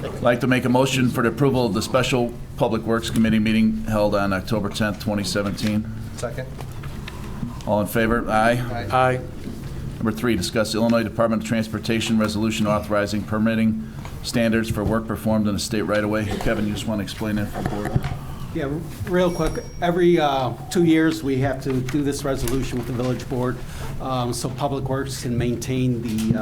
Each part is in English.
I'd like to make a motion for the approval of the Special Public Works Committee meeting held on October 10th, 2017. Second. All in favor? Aye. Aye. Number 3, discuss Illinois Department of Transportation resolution authorizing permitting standards for work performed in a state right-of-way. Kevin, you just want to explain that for the board? Yeah, real quick, every 2 years, we have to do this resolution with the village board, so Public Works can maintain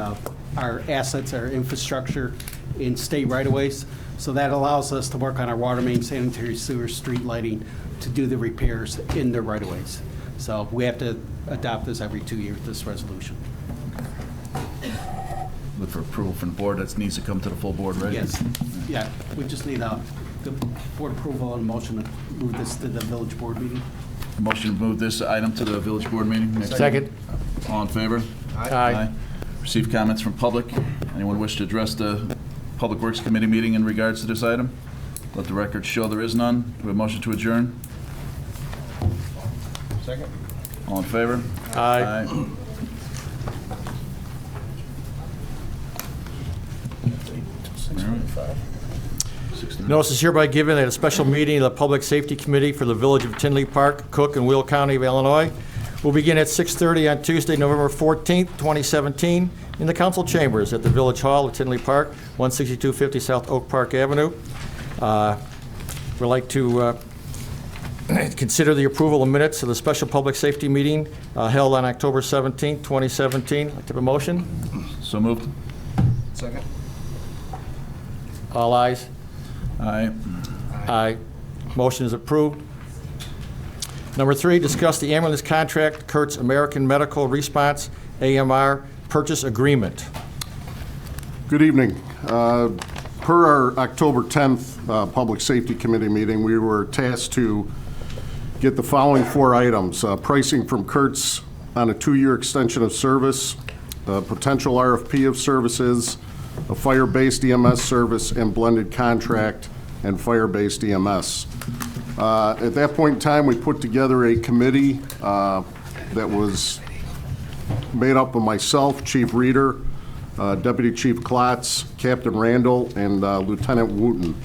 our assets, our infrastructure in state right-of-ways. So that allows us to work on our water main, sanitary sewer, street lighting, to do the repairs in the right-of-ways. So we have to adopt this every 2 years, this resolution. Look for approval from the board. That needs to come to the full board, right? Yes, yeah, we just need the board approval and motion to move this to the village board meeting. Motion to move this item to the village board meeting. Next. Second. All in favor? Aye. Receive comments from public. Anyone wish to address the Public Works Committee meeting in regards to this item? Let the record show there is none. Do we have a motion to adjourn? Second. All in favor? Aye. Notice is hereby given at a special meeting of the Public Safety Committee for the Village of Tinley Park, Cook, and Will County of Illinois will begin at 6:30 on Tuesday, November 14th, 2017, in the council chambers at the Village Hall of Tinley Park, 16250 South Oak Park Avenue. We'd like to consider the approval of minutes of the special public safety meeting held on October 17th, 2017. I'd like to have a motion. So moved. Second. All ayes. Aye. Aye. Motion is approved. Number 3, discuss the ambulance contract, Kurtz American Medical Response, AMR, purchase agreement. Good evening. Per our October 10th Public Safety Committee meeting, we were tasked to get the following 4 items. Pricing from Kurtz on a 2-year extension of service, potential RFP of services, a fire-based EMS service, and blended contract and fire-based EMS. At that point in time, we put together a committee that was made up of myself, Chief Reeder, Deputy Chief Klotz, Captain Randall, and Lieutenant Wooten.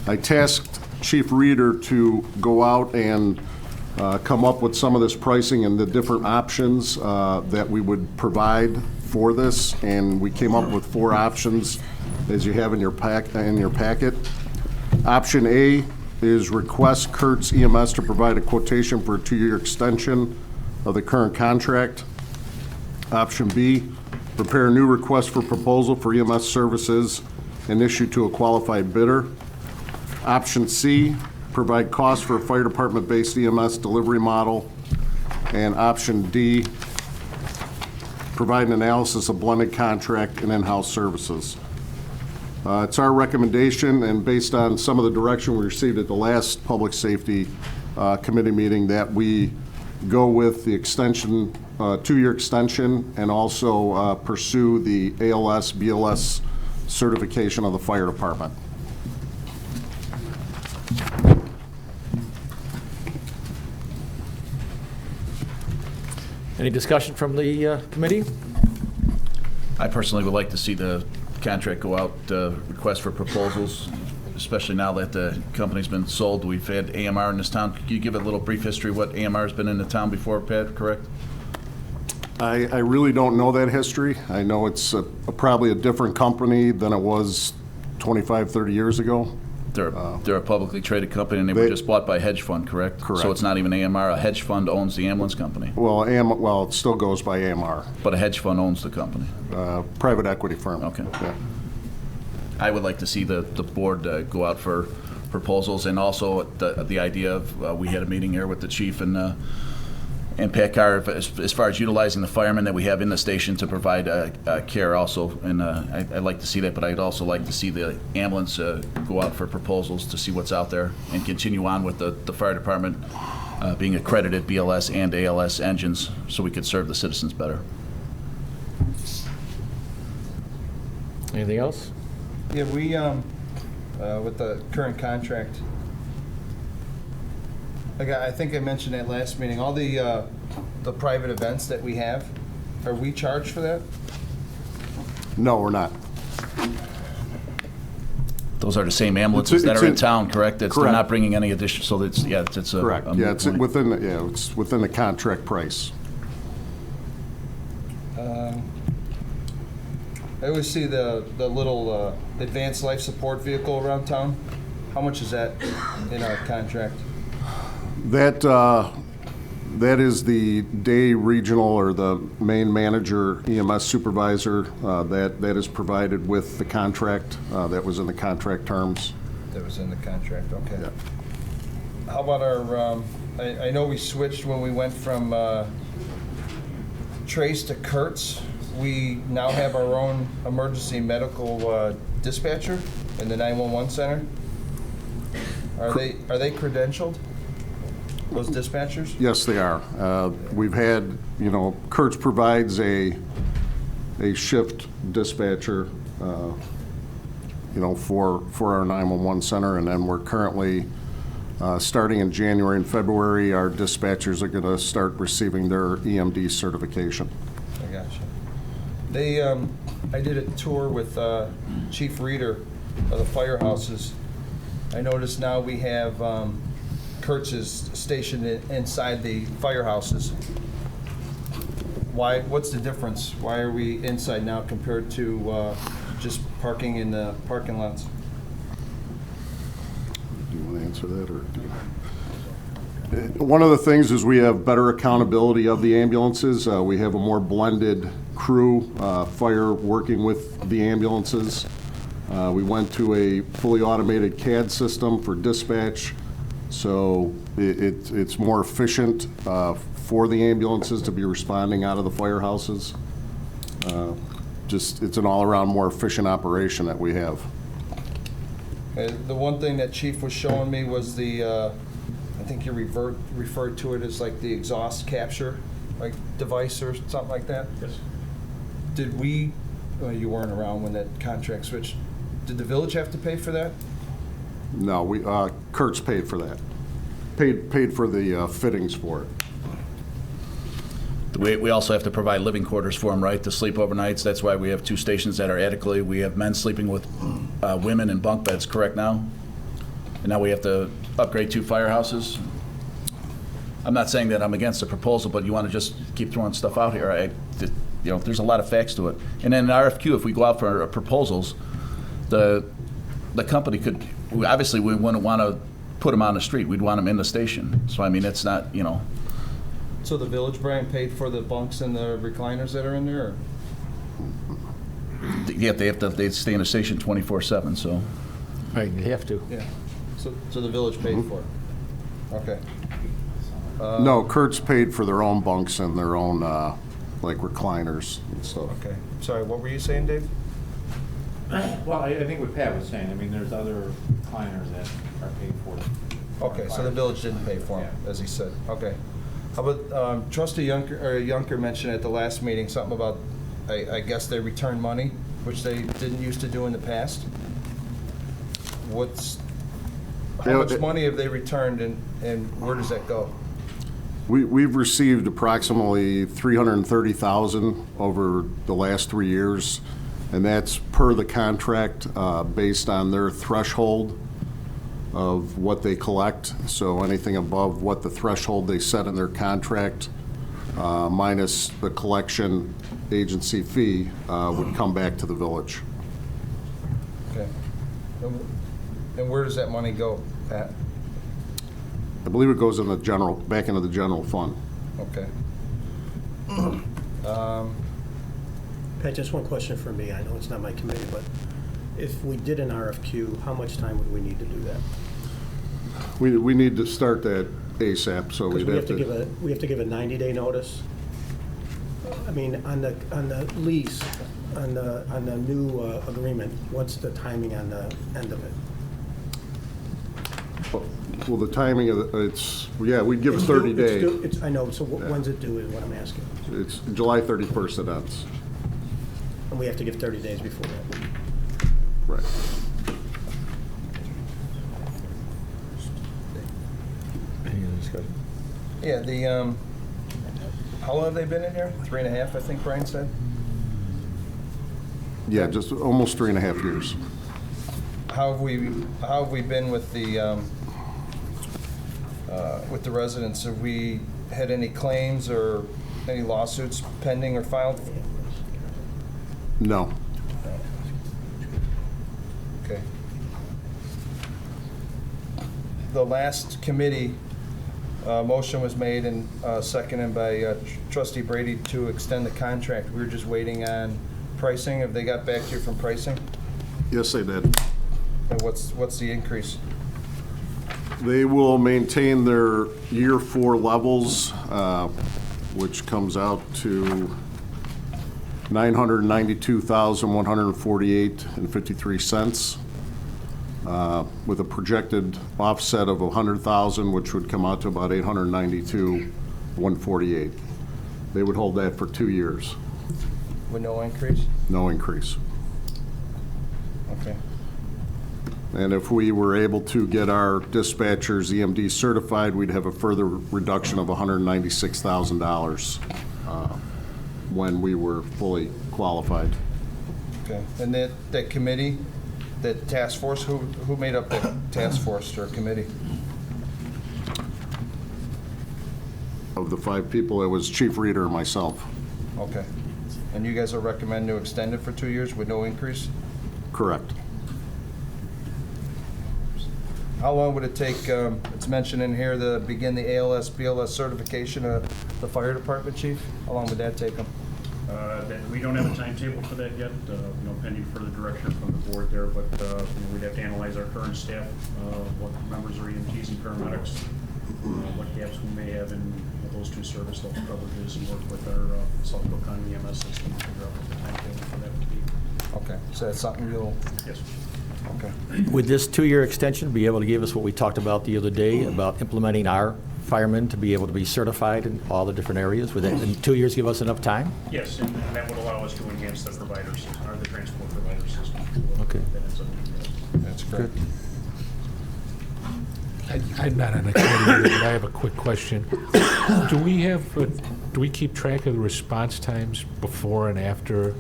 I tasked Chief Reeder to go out and come up with some of this pricing and the different options that we would provide for this, and we came up with 4 options as you have in your packet. Option A is request Kurtz EMS to provide a quotation for a 2-year extension of the current contract. Option B, prepare a new request for proposal for EMS services and issue to a qualified bidder. Option C, provide cost for a fire department-based EMS delivery model. And option D, provide an analysis of blended contract and in-house services. It's our recommendation, and based on some of the direction we received at the last Public Safety Committee meeting, that we go with the extension, 2-year extension, and also pursue the ALS, BLS certification of the fire department. Any discussion from the committee? I personally would like to see the contract go out, request for proposals, especially now that the company's been sold. We've had AMR in this town. Could you give a little brief history of what AMR has been in the town before, Pat, correct? I really don't know that history. I know it's probably a different company than it was 25, 30 years ago. They're a publicly traded company, and they were just bought by a hedge fund, correct? Correct. So it's not even AMR. A hedge fund owns the ambulance company, Well, it still goes by AMR, but a hedge fund owns the company. private equity firm. Okay. Yeah. I would like to see the board go out for proposals, and also the idea of, we had a meeting here with the chief and Pat Carr as far as utilizing the firemen that we have in the station to provide care also. And I'd like to see that, but I'd also like to see the ambulance go out for proposals to see what's out there and continue on with the fire department being accredited BLS and ALS engines so we could serve the citizens better. Anything else? Yeah, we, with the current contract, I think I mentioned at last meeting, all the private events that we have, are we charged for that? No, we're not. Those are the same ambulances that It's are in in- town, correct? They're Correct. not bringing any addition, so it's, yeah, it's a. Correct. a Yeah, moot it's point. within the contract price. I always see the little advanced life support vehicle around town. How much is that in our contract? That is the day regional or the main manager EMS supervisor that is provided with the contract. That was in the contract terms. That was in the contract, okay. Yeah. How about our, I know we switched when we went from Trace to Kurtz. We now have our own emergency medical dispatcher in the 911 center. Are they credentialed, those dispatchers? Yes, they are. We've had, Kurtz provides a shift dispatcher, for our 911 center, and then we're currently, starting in January and February, our dispatchers are going to start receiving their EMD certification. I gotcha. I did a tour with Chief Reeder of the firehouses. I noticed now we have Kurtz is stationed inside the firehouses. What's the difference? Why are we inside now compared to just parking in the parking lots? Do you want to answer that, or? One of the things is we have better accountability of the ambulances. We have a more blended crew, fire working with the ambulances. We went to a fully automated CAD system for dispatch, so it's more efficient for the ambulances to be responding out of the firehouses. It's an all-around more efficient operation that we have. The one thing that Chief was showing me was the, I think you referred to it as like the exhaust capture, like device or something like that? Yes. Did well, you weren't around when that contract switched. Did the village have to pay for that? No, Kurtz paid for that. Paid for the fittings for it. We also have to provide living quarters for them, right, to sleep overnights. That's why we have 2 stations that are adequately. We have men sleeping with women in bunk beds, correct now? And now we have to upgrade 2 firehouses. I'm not saying that I'm against the proposal, but you want to just keep throwing stuff out here. There's a lot of facts to it. And then in RFQ, if we go out for proposals, the company could, obviously we wouldn't want to put them on the street. We'd want them in the station. So I mean, it's not, So the village, Brian, paid for the bunks and the recliners that are in there? Or? they stay in the station 24/7, so. Right, you have to. Yeah. So the village paid for it? Okay. No, Kurtz paid for their own bunks and their own, like recliners and stuff. Okay. Sorry, what were you saying, Dave? Well, I think what Pat was saying, I mean, there's other recliners that are paid for. Okay, so the village didn't pay for them, as he said. Okay. How about, Trustee Yunker mentioned at the last meeting something about, I guess they return money, which they didn't used to do in the past. How much money have they returned and where does that go? We've received approximately $330,000 over the last 3 years, and that's per the contract, based on their threshold of what they collect. So anything above what the threshold they set in their contract, minus the collection agency fee, would come back to the village. Okay. And where does that money go, Pat? I believe it goes in the back into the general fund. Okay. Pat, just one question for me. I know it's not my committee, but if we did an RFQ, how much time would we need to do that? We need to start that ASAP, so Because we'd have to. we have to give a 90-day notice. I mean, on the lease, on the new agreement, what's the timing on the end of it? Well, the timing of we'd give a 30-day. I know, so when's it due is what I'm asking. It's July 31st it ends. And we have to give 30 days before that. Right. Yeah, how long have they been in here? 3.5, I think Brian said? Yeah, just almost 3.5 years. how have we been with the residents? Have we had any claims or any lawsuits pending or filed? No. Okay. The last committee, motion was made and seconded by trustee Brady to extend the contract. We were just waiting on pricing. Have they got back to you from pricing? Yes, they did. And what's the increase? They will maintain their year 4 levels, which comes out to $992,148.53, with a projected offset of $100,000, which would come out to about $892,148. They would hold that for 2 years, With no increase? no increase. Okay. And if we were able to get our dispatchers EMD certified, we'd have a further reduction of $196,000 when we were fully qualified. Okay. And that committee, that task force, who made up that task force or committee? Of the 5 people, it was Chief Reader and myself. Okay. And you guys are recommending to extend it for 2 years with no increase? Correct. How long would it take, it's mentioned in here, to begin the ALS, BLS certification of the fire department, chief? How long would that take them? We don't have a timetable for that yet, pending further direction from the board there, but we'd have to analyze our current staff, what members are EMTs and paramedics, what gaps we may have in those 2 service level coverages, and work with our South Cook County EMS system to figure out what the timetable for that would be. Okay, so that's something you'll, Yes. okay. Would this 2-year extension be able to give us what we talked about the other day about implementing our firemen to be able to be certified in all the different areas? Would that, in 2 years, give us enough time? Yes, and that would allow us to enhance the providers, or the transport provider system. Okay. That ends up being That's great. I'm not on the committee either, but I have a quick question. Do we keep track of the response times before and after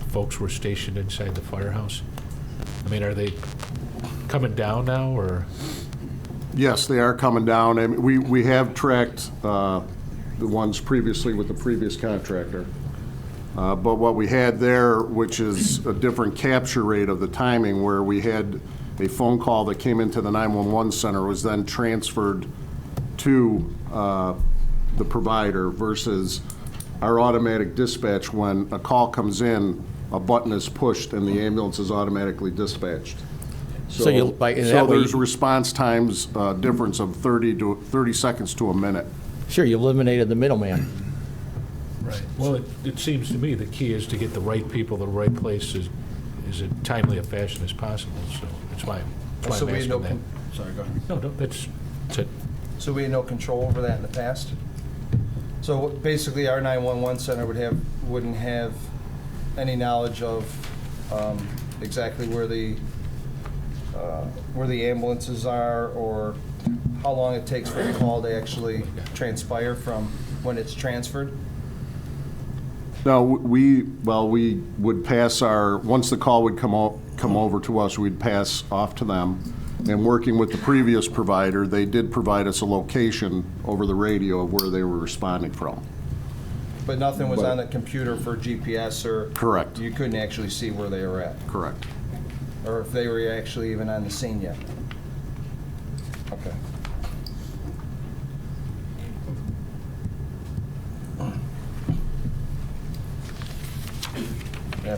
folks were stationed inside the firehouse? I mean, are they coming down now, or? Yes, they are coming down, and we have tracked the ones previously with the previous contractor. But what we had there, which is a different capture rate of the timing, where we had a phone call that came into the 911 center was then transferred to the provider versus our automatic dispatch. When a call comes in, a button is pushed and the ambulance is automatically dispatched. So you'll- by- in So that way- there's response times difference of 30 seconds to a minute. Sure, you eliminated the middleman. Right. Well, it seems to me the key is to get the right people to the right places as timely a fashion as possible, so that's why So I'm we had no, asking that. sorry, go ahead. No, that's it. So we had no control over that in the past? So basically, our 911 center wouldn't have any knowledge of exactly where the ambulances are, or how long it takes for the call to actually transpire from when it's transferred? No, we would pass once the call would come over to us, we'd pass off to them. And working with the previous provider, they did provide us a location over the radio of where they were responding from. But nothing was on the computer for GPS, or? Correct. You couldn't actually see where they were at, Correct. or if they were actually even on the scene yet? Okay. Yeah.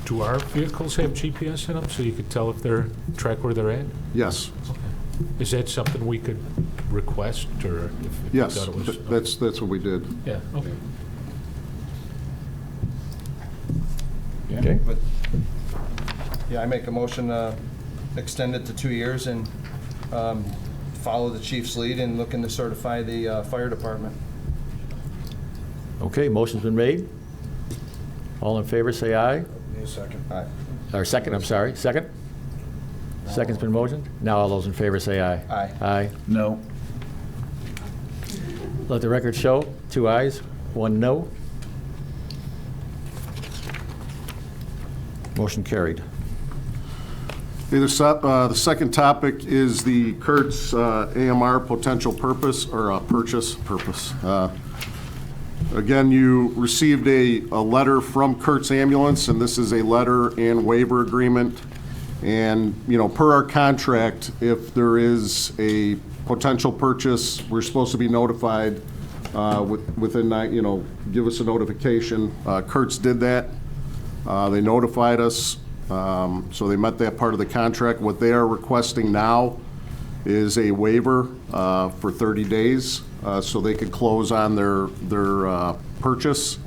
Do our vehicles have GPS in them, so you could tell if they're, track where they're at? Yes, Is that something we could request, or if you yes, thought it was? that's what we did. Yeah, okay. Okay. But, yeah, I make a motion to extend it to 2 years and follow the chief's lead and looking to certify the fire department. Okay, motion's been made. All in favor, say aye. Second. Aye. Or second, I'm sorry, second? Second's been motioned. Now all those in favor say aye. Aye. Aye. No. Let the record show, 2 ayes, 1 no. Motion carried. The second topic is the Kurtz AMR potential purpose, or purchase purpose. Again, you received a letter from Kurtz Ambulance, and this is a letter and waiver agreement. And, per our contract, if there is a potential purchase, we're supposed to be notified within, give us a notification. Kurtz did that. They notified us. So they met that part of the contract. What they are requesting now is a waiver for 30 days so they could close on their purchase,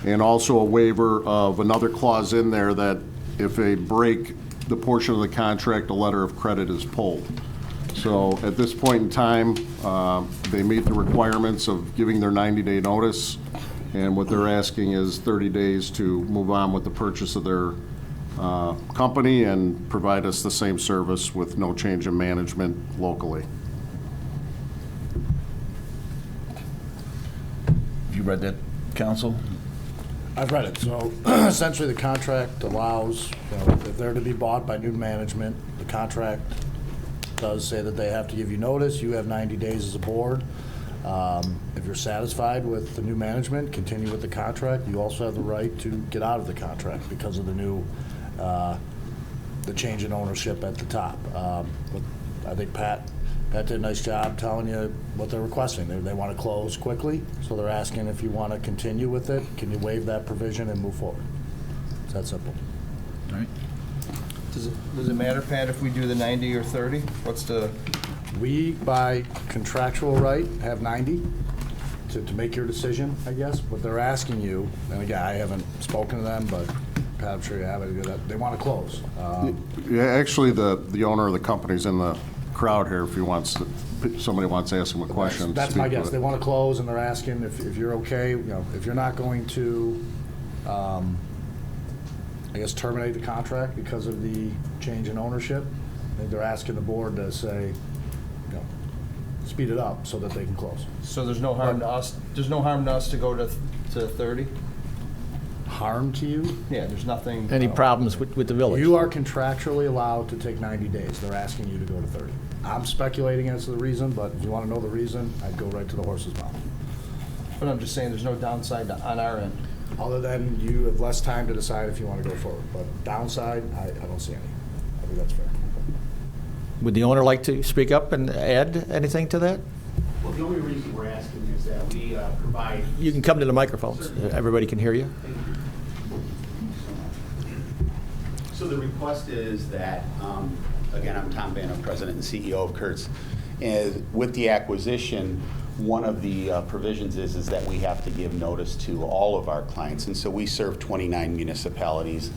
and also a waiver of another clause in there that if they break the portion of the contract, a letter of credit is pulled. So at this point in time, they meet the requirements of giving their 90-day notice, and what they're asking is 30 days to move on with the purchase of their company and provide us the same service with no change in management locally. Have you read that, counsel? I've read it. So essentially, the contract allows, if they're to be bought by new management, the contract does say that they have to give you notice. You have 90 days as a board. If you're satisfied with the new management, continue with the contract. You also have the right to get out of the contract because of the new, the change in ownership at the top. But I think Pat did a nice job telling you what they're requesting. They want to close quickly, so they're asking if you want to continue with it, can you waive that provision and move forward? It's that simple. All right. Does it matter, Pat, if we do the 90 or 30? What's the, We, by contractual right, have 90 to make your decision, I guess. What they're asking you, and again, I haven't spoken to them, but Pat, I'm sure you have it, they want to close. Yeah, actually, the owner of the company's in the crowd here if he wants to, somebody wants to ask him a question. That's my speak to guess. it. They want to close, and they're asking if you're okay, if you're not going to, I guess, terminate the contract because of the change in ownership. I think they're asking the board to say, speed it up so that they can close. so there's no harm to us, there's no harm to us to go to 30? Harm to you? Yeah, there's nothing. Any problems with the village? You are contractually allowed to take 90 days. They're asking you to go to 30. I'm speculating as to the reason, but if you want to know the reason, I'd go right to the horse's mouth. But I'm just saying, there's no downside on our end. Other than you have less time to decide if you want to go forward. But downside, I don't see any. I think that's fair. Would the owner like to speak up and add anything to that? Well, the only reason we're asking is that we provide. You can come to the microphones. Everybody can hear you. So the request is that, again, I'm Tom Bano, President and CEO of Kurtz. And with the acquisition, one of the provisions is that we have to give notice to all of our clients. And so we serve 29 municipalities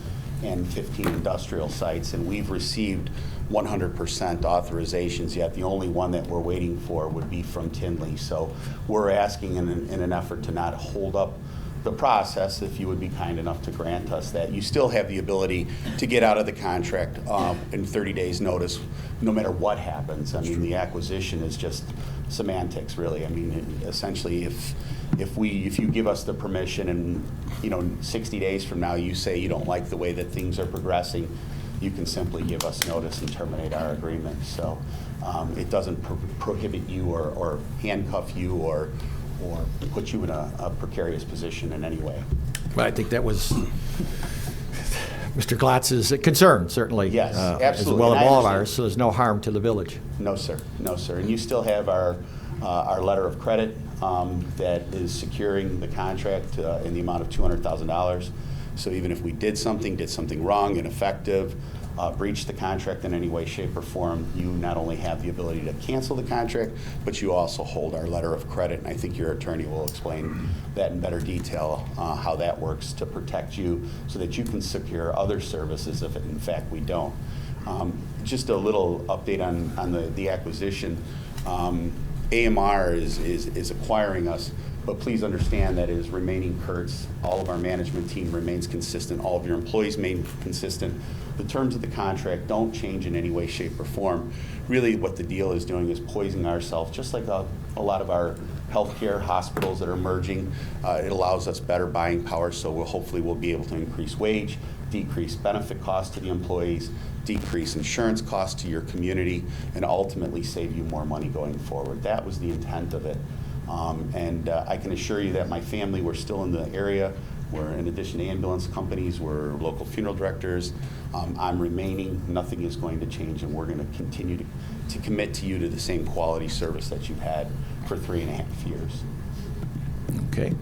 and 15 industrial sites, and we've received 100% authorizations, yet the only one that we're waiting for would be from Tinley. So we're asking in an effort to not hold up the process, if you would be kind enough to grant us that. You still have the ability to get out of the contract in 30 days notice, no matter what happens. I mean, the acquisition is just semantics, really. I mean, essentially, if you give us the permission and 60 days from now you say you don't like the way that things are progressing, you can simply give us notice and terminate our agreement. So it doesn't prohibit you or handcuff you or put you in a precarious position in any way. Well, I think that was Mr. Glatz's concern, certainly. Yes, As absolutely. well And as I all of understand. ours, so there's no harm to the village. No, sir. No, sir. And you still have our letter of credit that is securing the contract in the amount of $200,000. So even if we did something wrong, ineffective, breached the contract in any way, shape, or form, you not only have the ability to cancel the contract, but you also hold our letter of credit. And I think your attorney will explain that in better detail, how that works to protect you so that you can secure other services if in fact we don't. Just a little update on the acquisition. AMR is acquiring us, but please understand that it is remaining Kurtz. All of our management team remains consistent. All of your employees remain consistent. The terms of the contract don't change in any way, shape, or form. Really what the deal is doing is poisoning ourselves, just like a lot of our healthcare hospitals that are merging. It allows us better buying power, so hopefully we'll be able to increase wage, decrease benefit costs to the employees, decrease insurance costs to your community, and ultimately save you more money going forward. That was the intent of it. I can assure you that my family, we're still in the area. We're, in addition to ambulance companies, we're local funeral directors. I'm remaining. Nothing is going to change, and we're going to continue to commit to you to the same quality service that you've had for 3.5 years. Okay.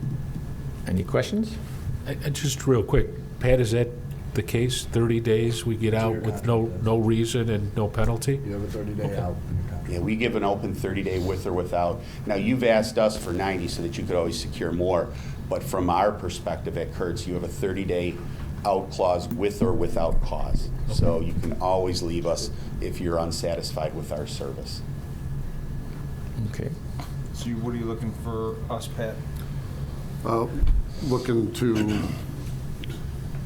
Any questions? Just real quick, Pat, is that the case? 30 days we get out with no reason and no penalty? You have a 30-day out. Yeah, we give an open 30-day with or without. Now, you've asked us for 90 so that you could always secure more, but from our perspective at Kurtz, you have a 30-day out clause with or without cause. So you can always leave us if you're unsatisfied with our service. Okay. So what are you looking for us, Pat? Looking to,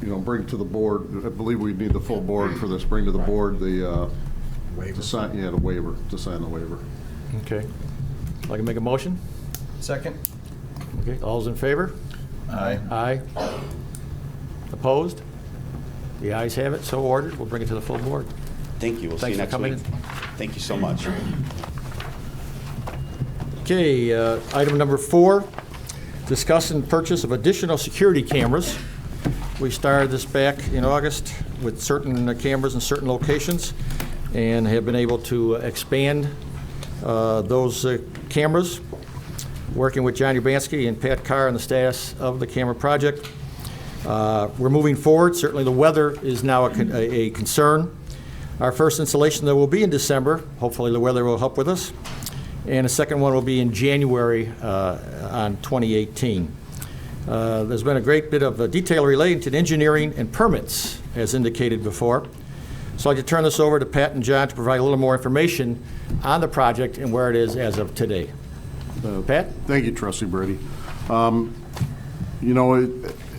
bring to the board, I believe we need the full board for this, bring to the board the, to sign the waiver. Okay. Like to make a motion? Second? Okay, all's in favor? Aye. Aye. Opposed? The ayes have it, so ordered. We'll bring it to the full board. Thank you. We'll see you Thanks for next coming week. Thank you so much. Okay, item number 4, discuss and purchase of additional security cameras. We started this back in August with certain cameras in certain locations and have been able to expand those cameras, working with John Urbanski and Pat Carr on the status of the camera project. We're moving forward. Certainly the weather is now a concern. Our first installation, though, will be in December. Hopefully the weather will help with us. And the second one will be in January on 2018. There's been a great bit of detail relating to engineering and permits, as indicated before. So I'd like to turn this over to Pat and John to provide a little more information on the project and where it is as of today. Pat? Thank you, Trustee Brady.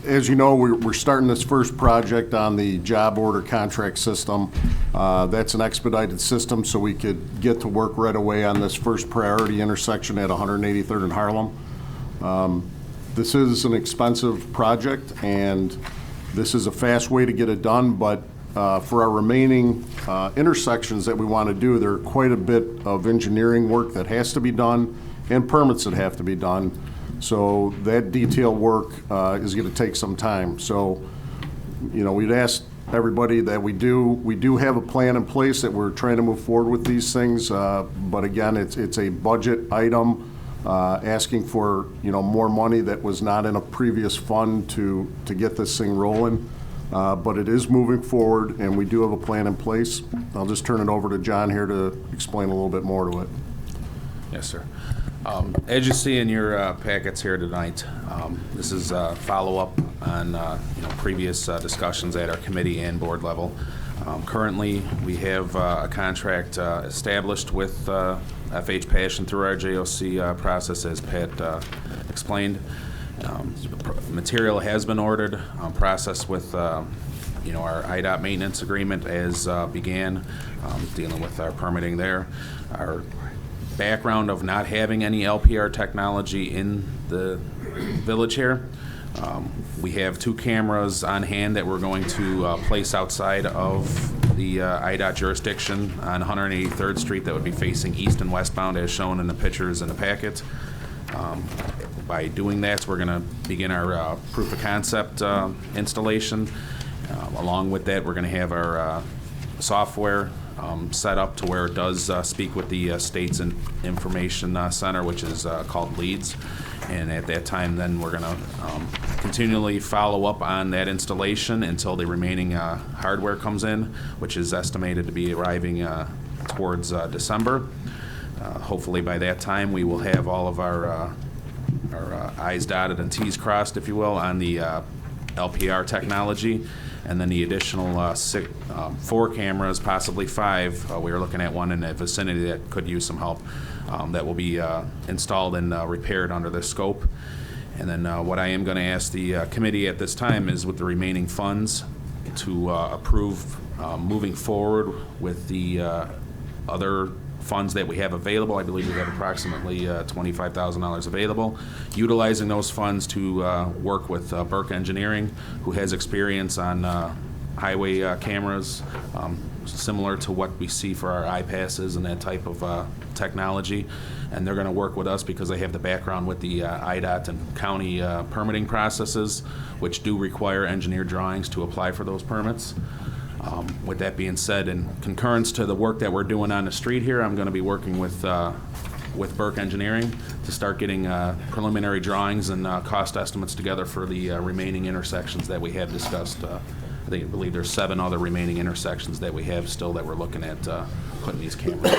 As you know, we're starting this first project on the job order contract system. That's an expedited system, so we could get to work right away on this first priority intersection at 183rd and Harlem. This is an expensive project, and this is a fast way to get it done, but for our remaining intersections that we want to do, there are quite a bit of engineering work that has to be done and permits that have to be done. So that detail work is going to take some time. So, we'd ask everybody that we do have a plan in place that we're trying to move forward with these things. But again, it's a budget item, asking for, more money that was not in a previous fund to get this thing rolling. But it is moving forward, and we do have a plan in place. I'll just turn it over to John here to explain a little bit more to it. Yes, sir. As you see in your packets here tonight, this is a follow-up on previous discussions at our committee and board level. Currently, we have a contract established with FH Passion through our JOC process, as Pat explained. Material has been ordered, processed with our IDOT maintenance agreement as began, dealing with our permitting there. Our background of not having any LPR technology in the village here. We have 2 cameras on hand that we're going to place outside of the IDOT jurisdiction on 183rd Street that would be facing east and westbound as shown in the pictures in the packet. By doing that, we're going to begin our proof of concept installation. Along with that, we're going to have our software set up to where it does speak with the State's Information Center, which is called LEADS. And at that time, then we're going to continually follow up on that installation until the remaining hardware comes in, which is estimated to be arriving towards December. Hopefully by that time, we will have all of our I's dotted and T's crossed, if you will, on the LPR technology. And then the additional 4 cameras, possibly 5, we are looking at one in the vicinity that could use some help, that will be installed and repaired under this scope. And then what I am going to ask the committee at this time is with the remaining funds to approve moving forward with the other funds that we have available. I believe we have approximately $25,000 available. Utilizing those funds to work with Burke Engineering, who has experience on highway cameras, similar to what we see for our I-passes and that type of technology. And they're going to work with us because they have the background with the IDOT and county permitting processes, which do require engineered drawings to apply for those permits. With that being said, in concurrence to the work that we're doing on the street here, I'm going to be working with Burke Engineering to start getting preliminary drawings and cost estimates together for the remaining intersections that we have discussed. I believe there's 7 other remaining intersections that we have still that we're looking at putting these cameras.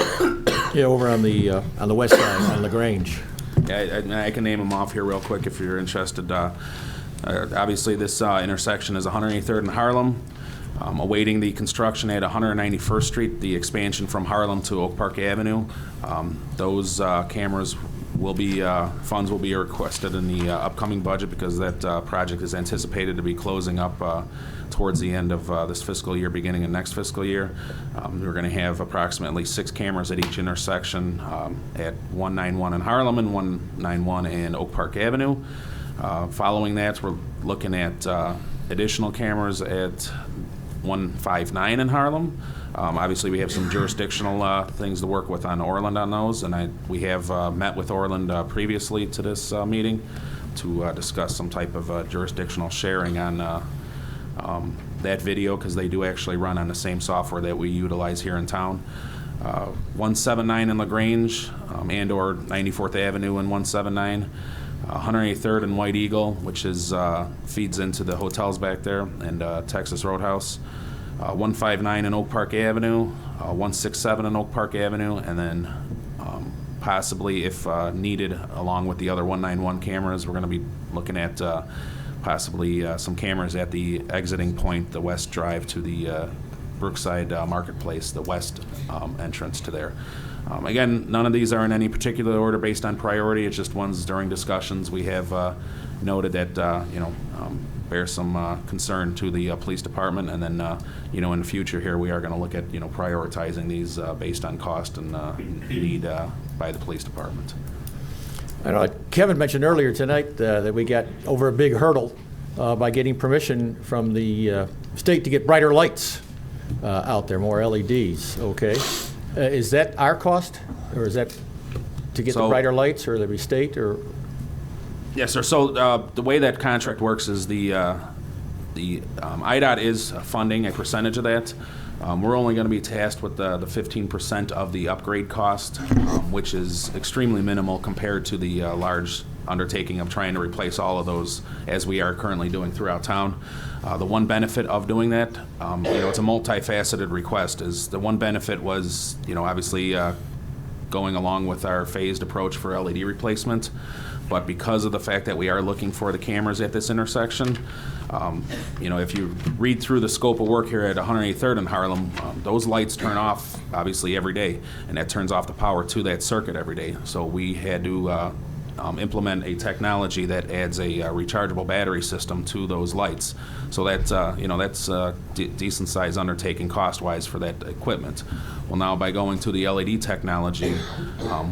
Yeah, over on the west side, on LaGrange. Yeah, I can name them off here real quick if you're interested. Obviously, this intersection is 183rd and Harlem. Awaiting the construction at 191st Street, the expansion from Harlem to Oak Park Avenue. Those cameras will be, funds will be requested in the upcoming budget because that project is anticipated to be closing up towards the end of this fiscal year, beginning of next fiscal year. We're going to have approximately 6 cameras at each intersection at 191 in Harlem and 191 in Oak Park Avenue. Following that, we're looking at additional cameras at 159 in Harlem. Obviously, we have some jurisdictional things to work with on Orland on those, and we have met with Orland previously to this meeting to discuss some type of jurisdictional sharing on that video, because they do actually run on the same software that we utilize here in town. 179 in LaGrange and or 94th Avenue and 179. 183rd and White Eagle, which is feeds into the hotels back there, and Texas Roadhouse. 159 in Oak Park Avenue, 167 in Oak Park Avenue, and then possibly, if needed, along with the other 191 cameras, we're going to be looking at possibly some cameras at the exiting point, the west drive to the Brookside Marketplace, the west entrance to there. Again, none of these are in any particular order based on priority. It's just ones during discussions we have noted that bear some concern to the police department, and then in the future here we are going to look at prioritizing these based on cost and need by the police department. I know Kevin mentioned earlier tonight that we got over a big hurdle by getting permission from the state to get brighter lights out there, more LEDs. Okay. Is that our cost, or is that to get the brighter lights, or the state, or? Yes, sir. So the way that contract works is the IDOT is funding a percentage of that. We're only going to be tasked with the 15% of the upgrade cost, which is extremely minimal compared to the large undertaking of trying to replace all of those as we are currently doing throughout town. The one benefit of doing that, it's a multifaceted request, is the one benefit was, obviously going along with our phased approach for LED replacement. But because of the fact that we are looking for the cameras at this intersection, if you read through the scope of work here at 183rd in Harlem, those lights turn off obviously every day, and that turns off the power to that circuit every day. So we had to implement a technology that adds a rechargeable battery system to those lights. So that's a decent size undertaking cost-wise for that equipment. Well, now by going to the LED technology,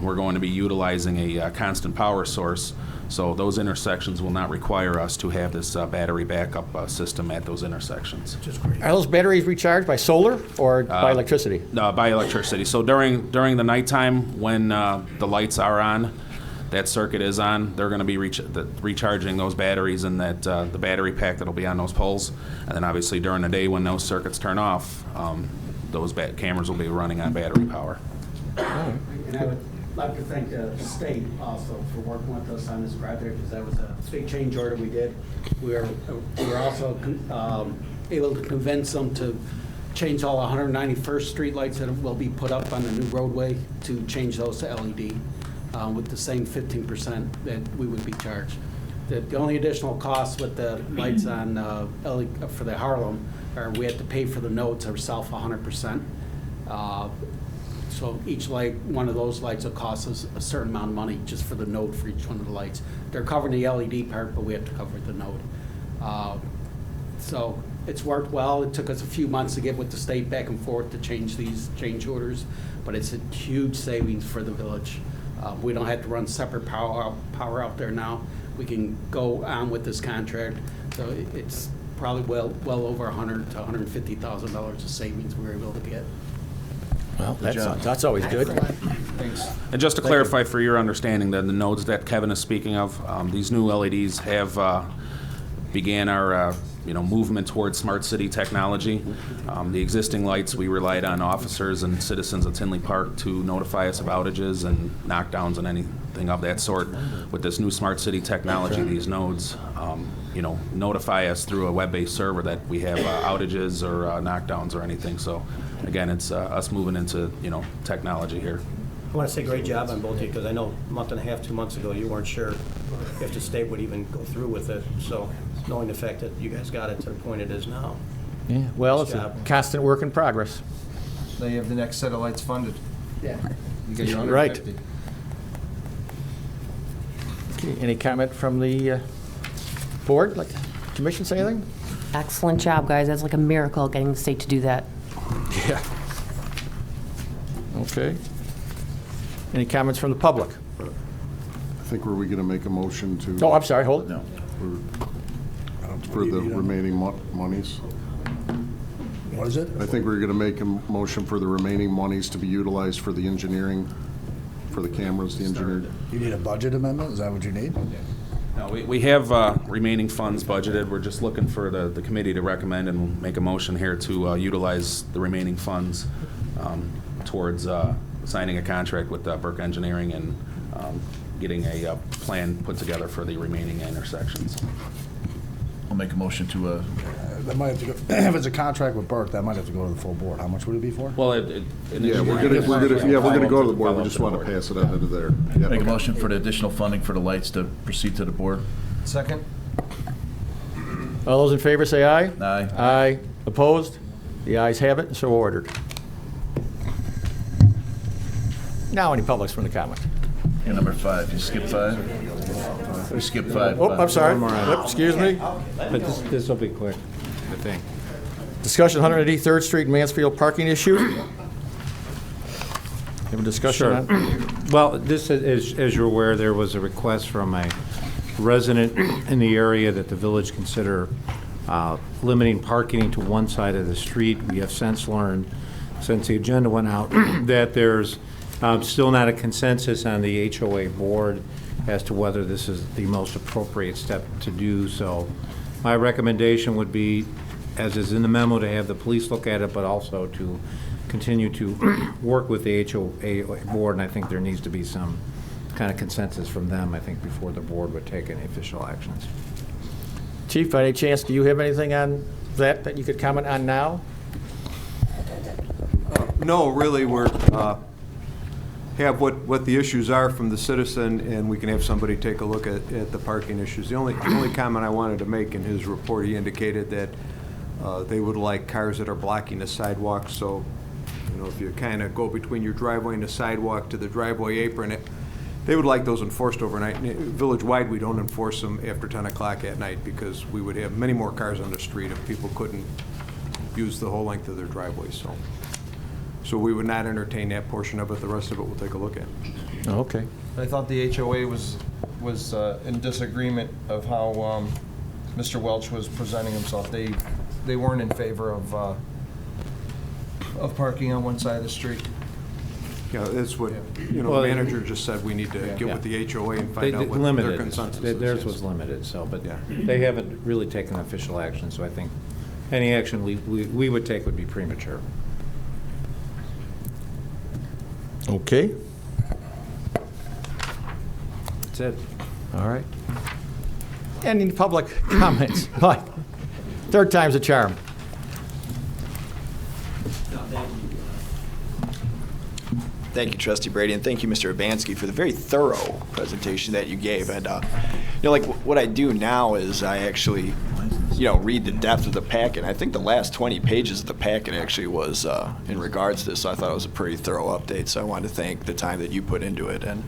we're going to be utilizing a constant power source. So those intersections will not require us to have this battery backup system at those intersections. Are those batteries recharged by solar or by electricity? No, by electricity. So during the nighttime when the lights are on, that circuit is on, they're going to be recharging those batteries and that the battery pack that'll be on those poles. And then obviously during the day when those circuits turn off, those cameras will be running on battery power. And I would like to thank the state also for working with us on this project, because that was a state change order we did. We were also able to convince them to change all 191st Street lights that will be put up on the new roadway, to change those to LED. With the same 15% that we would be charged. The only additional costs with the lights on for the Harlem are we have to pay for the nodes ourselves 100%. So each light, one of those lights will cost us a certain amount of money just for the node for each one of the lights. They're covering the LED part, but we have to cover the node. So it's worked well. It took us a few months to get with the state back and forth to change these change orders, but it's a huge savings for the village. We don't have to run separate power out there now. We can go on with this contract. So it's probably well over $100,000 to $150,000 of savings we were able to get. Well, that's always good. And just to clarify for your understanding, that the nodes that Kevin is speaking of, these new LEDs have began our movement towards smart city technology. The existing lights, we relied on officers and citizens of Tinley Park to notify us of outages and knockdowns and anything of that sort. With this new smart city technology, these nodes, notify us through a web-based server that we have outages or knockdowns or anything. So again, it's us moving into technology here. I want to say great job on both of you, because I know a month and a half, 2 months ago, you weren't sure if the state would even go through with it. So knowing the fact that you guys got it to the point it is now. Yeah, well, Nice it's a job. constant work in progress. Now you have the next set of lights funded. Yeah. Right. Okay, any comment from the board? Like, commission say anything? Excellent job, guys. That's like a miracle getting the state to do that. Yeah. Okay. Any comments from the public? I think were we going to make a motion to? Oh, I'm sorry, hold it. No. For the remaining monies? What is it? I think we're going to make a motion for the remaining monies to be utilized for the engineering, for the cameras, the engineered. You need a budget amendment? Is that what you need? No, we have remaining funds budgeted. We're just looking for the committee to recommend and make a motion here to utilize the remaining funds towards signing a contract with Burke Engineering and getting a plan put together for the remaining intersections. I'll make a motion to, That might have to go, if it's a contract with Burke, that might have to go to the full board. How much would it be for? Well, Yeah, we're gonna go to the board. We just want to pass it on to there. Yeah, make a okay. motion for the additional funding for the lights to proceed to the board. Second? All those in favor say aye. Aye. Aye. Opposed? The ayes have it, and so ordered. Now, any publics from the comment? And number 5, you skip 5? We skip 5. Oh, I'm sorry. Yep, excuse me. But this will be quick, I think. Discussion 183rd Street Mansfield parking issue. Have a discussion Sure. on? Well, this is, as you're aware, there was a request from a resident in the area that the village consider limiting parking to one side of the street. We have since learned, since the agenda went out, that there's still not a consensus on the HOA board as to whether this is the most appropriate step to do. So my recommendation would be, as is in the memo, to have the police look at it, but also to continue to work with the HOA board, and I think there needs to be some kind of consensus from them, I think, before the board would take any official actions. Chief, by any chance, do you have anything on that you could comment on now? No, really, we're, have what the issues are from the citizen, and we can have somebody take a look at the parking issues. The only comment I wanted to make in his report, he indicated that they would like cars that are blocking the sidewalk, so, if you kind of go between your driveway and the sidewalk to the driveway apron, they would like those enforced overnight. Village-wide, we don't enforce them after 10 o'clock at night because we would have many more cars on the street if people couldn't use the whole length of their driveway, so we would not entertain that portion of it. The rest of it we'll take a look at. Okay. I thought the HOA was in disagreement of how Mr. Welch was presenting himself. They weren't in favor of parking on one side of the street. Yeah, that's what, the Well, manager just said, we need to get with the HOA and find out what their Limited. consensus is. Theirs was limited, so, but Yeah. they haven't really taken official action, so I think any action we would take would be premature. Okay. That's it. All right. Any public comments? Mike, third time's a charm. Thank you, Trustee Brady, and thank you, Mr. Urbanski, for the very thorough presentation that you gave. And, like what I do now is I actually, read the depth of the packet. I think the last 20 pages of the packet actually was in regards to this, so I thought it was a pretty thorough update. So I wanted to thank the time that you put into it, and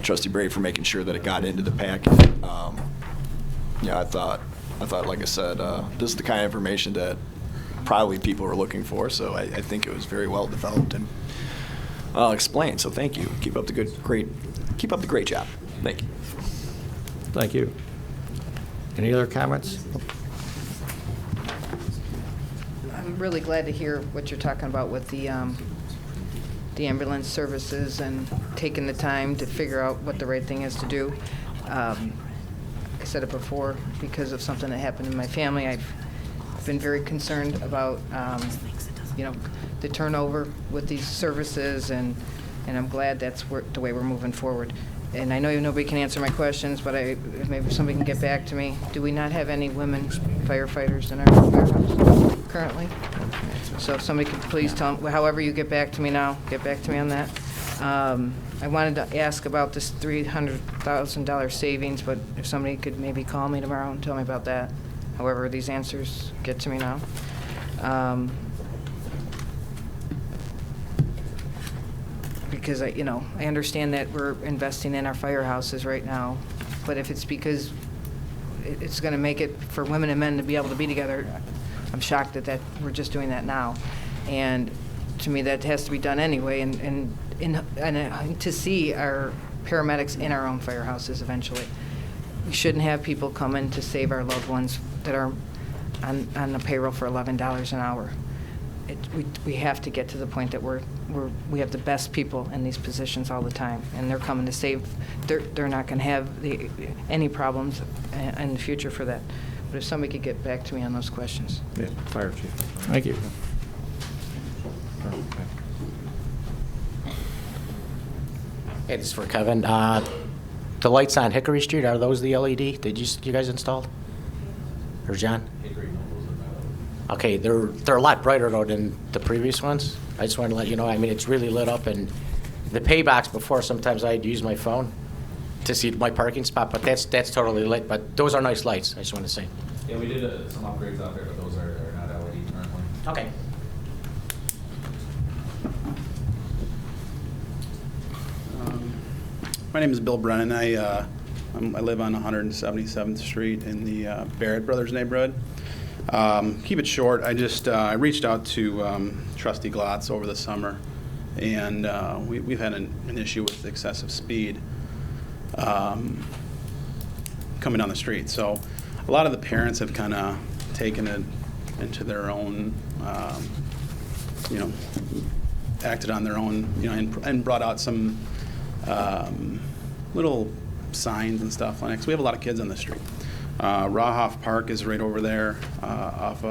Trustee Brady for making sure that it got into the packet. I thought, like I said, this is the kind of information that probably people are looking for. So I think it was very well developed and explained. So thank you. Keep up the great job. Thank you. Thank you. Any other comments? really glad to hear what you're talking about with the ambulance services and taking the time to figure out what the right thing is to do. I said it before, because of something that happened in my family, I've been very concerned about, the turnover with these services, and I'm glad that's the way we're moving forward. And I know nobody can answer my questions, but maybe somebody can get back to me. Do we not have any women firefighters in our firehouse currently? So if somebody could please tell me, however you get back to me now, get back to me on that. I wanted to ask about this $300,000 savings, but if somebody could maybe call me tomorrow and tell me about that, however these answers get to me now. Because I understand that we're investing in our firehouses right now, but if it's because it's going to make it for women and men to be able to be together, I'm shocked that we're just doing that now. And to me, that has to be done anyway, and to see our paramedics in our own firehouses eventually. We shouldn't have people come in to save our loved ones that are on the payroll for $11 an hour. We have to get to the point that we have the best people in these positions all the time, and they're coming to save. They're not going to have any problems in the future for that. But if somebody could get back to me on those questions. Yeah, Fire Chief. Thank you. Hey, this is for Kevin. The lights on Hickory Street, are those the LED? Did you guys install? Or John? Okay, they're a lot brighter though than the previous ones. I just wanted to let you know. I mean, it's really lit up, and the pay box before, sometimes I'd use my phone to see my parking spot, but that's totally lit. But those are nice lights. I just want to say. Yeah, we did some upgrades out there, but those are not LED currently. Okay. My name is Bill Brennan. I live on 177th Street in the Barrett Brothers neighborhood. Keep it short. I reached out to Trustee Glotz over the summer, and we've had an issue with excessive speed coming down the street. So a lot of the parents have kind of taken it into their own, acted on their own, and brought out some little signs and stuff like that. 'Cause we have a lot of kids on the street. Rahoff Park is right over there off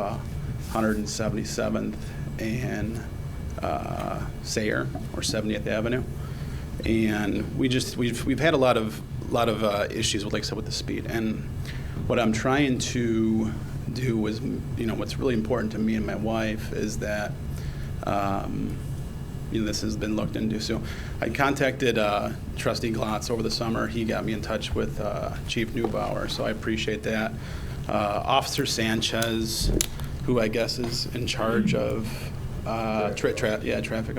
177th and Sayre, or 70th Avenue, and we've had a lot of issues with, like I said, with the speed. And what I'm trying to do is, what's really important to me and my wife is that this has been looked into. So I contacted Trustee Glotz over the summer. He got me in touch with Chief Neubauer, so I appreciate that. Officer Sanchez, who I guess is in charge of traffic,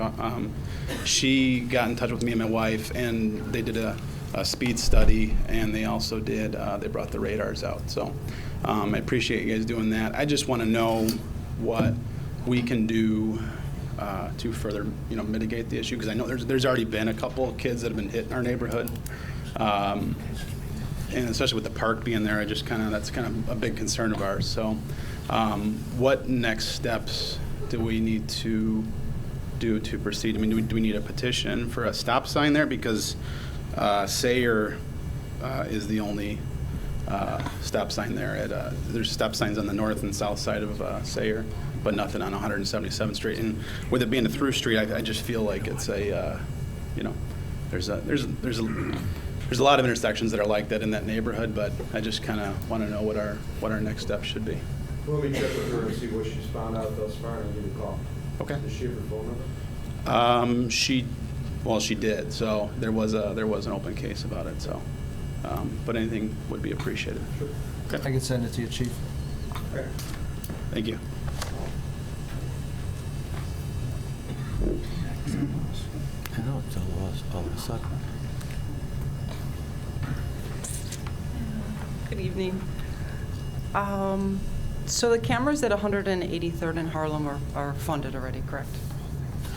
she got in touch with me and my wife, and they did a speed study, and they also did, they brought the radars out. So I appreciate you guys doing that. I just want to know what we can do to further, mitigate the issue, because I know there's already been a couple of kids that have been hit in our neighborhood, and especially with the park being there, that's kind of a big concern of ours. So, what next steps do we need to do to proceed? I mean, do we need a petition for a stop sign there, because Sayre is the only stop sign there. There's stop signs on the north and south side of Sayre, but nothing on 177th Street. And with it being a through street, I just feel like it's there's a lot of intersections that are like that in that neighborhood, but I just kind of want to know what our next steps should be. Let me check with her and see what she's found out thus far, and give you a call. Okay. Does she have her phone number? She did. So there was an open case about it. So, but anything would be appreciated. Sure. Okay. I can send it to you, Chief. Okay. Thank you. I know it's all of a sudden. Good evening. So the cameras at 183rd and Harlem are funded already, correct?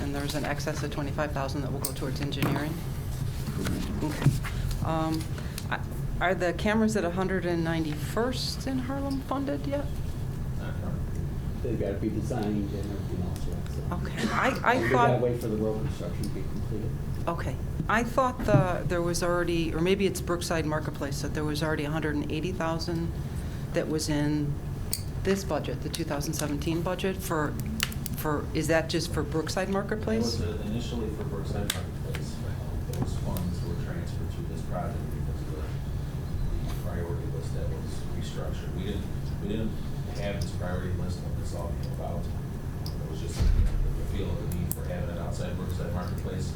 And there's an excess of $25,000 that will go towards engineering? Okay. Are the cameras at 191st in Harlem funded yet? they've got to be designed and everything else, yeah. So. Okay, I We gotta thought, wait for the road construction to be completed. okay. I thought there was already, or maybe it's Brookside Marketplace, that there was already 180,000 that was in this budget, the 2017 budget for, is that just for Brookside Marketplace? It was initially for Brookside Marketplace. Those funds were transferred to this project because of the priority list that was restructured. We didn't have this priority list when this all came about. It was just the feel of the need for having it outside Brookside Marketplace.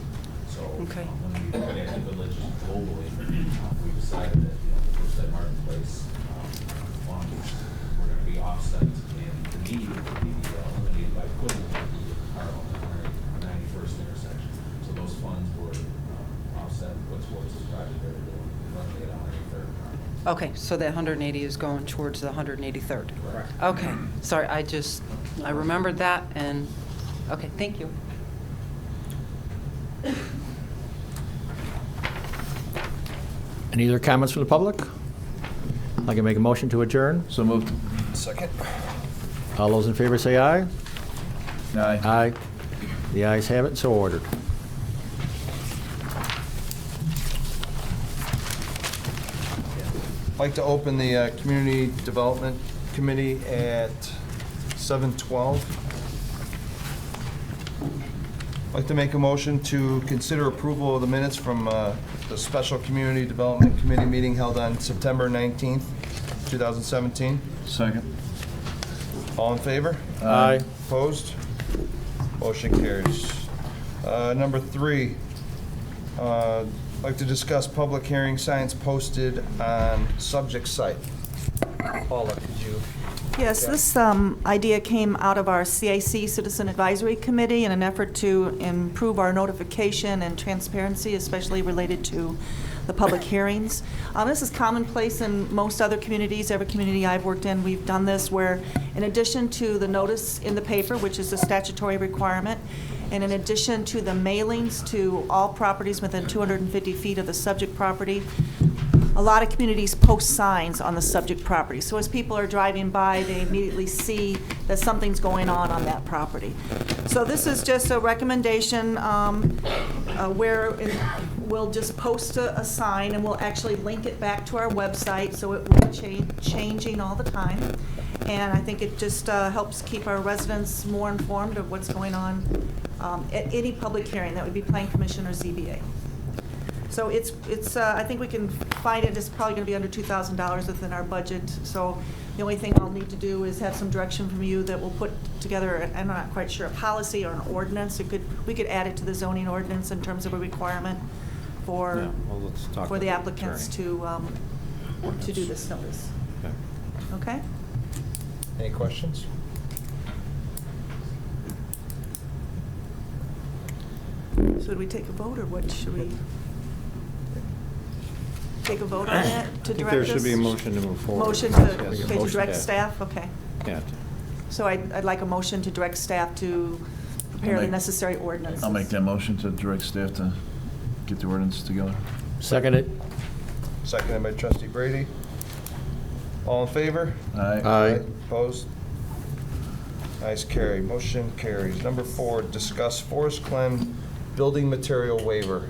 So Okay. when we look at the villages globally, we decided that the Brookside Marketplace funds were going to be offset, and the need would be eliminated by putting the Harlem and 91st intersection. So those funds were offset and put towards this project that we're doing, running it on 93rd. Okay, so that 180 is going towards the 183rd? Correct. Okay, sorry, I remembered that, and, okay, thank you. Any other comments from the public? I can make a motion to adjourn. So moved. Second. All those in favor say aye. Aye. Aye. The ayes have it, so ordered. I'd like to open the Community Development Committee at 7:12. I'd like to make a motion to consider approval of the minutes from the Special Community Development Committee meeting held on September 19th, 2017. Second. All in favor? Aye. Opposed? Motion carries. Number 3, I'd like to discuss public hearing signs posted on subject site. Paula, could you? Yes, this idea came out of our CAC Citizen Advisory Committee in an effort to improve our notification and transparency, especially related to the public hearings. This is commonplace in most other communities. Every community I've worked in, we've done this, where in addition to the notice in the paper, which is a statutory requirement, and in addition to the mailings to all properties within 250 feet of the subject property, a lot of communities post signs on the subject property. So as people are driving by, they immediately see that something's going on that property. So this is just a recommendation where we'll just post a sign, and we'll actually link it back to our website, so it will be changing all the time. And I think it just helps keep our residents more informed of what's going on at any public hearing. That would be Plan Commission or ZBA. So it's I think we can find it's probably going to be under $2,000 within our budget. So the only thing I'll need to do is have some direction from you that we'll put together, I'm not quite sure, a policy or an ordinance. We could add it to the zoning ordinance in terms of a requirement for Yeah, well, let's talk for with the the applicants to do this notice. Okay? Any questions? So do we take a vote, or what should we? Take a vote on that to direct us? I think there should be a motion to move forward. Motion Yes. to, Yes. okay, to direct staff, okay. Yeah. So I'd like a motion to direct staff to prepare the make- necessary ordinances. I'll make that motion to direct staff to get the ordinance together. Seconded. Seconded by Trustee Brady. All in favor? Aye. Aye. Opposed? Ayes carry. Motion carries. Number 4, discuss Forest Glen building material waiver.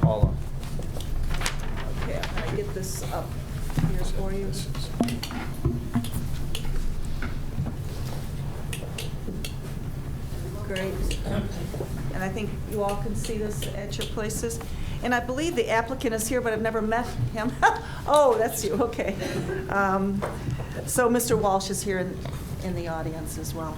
Paula. Okay, can I get this up here for you? Great. And I think you all can see this at your places. And I believe the applicant is here, but I've never met him. Oh, that's you, okay. So Mr. Walsh is here in the audience as well.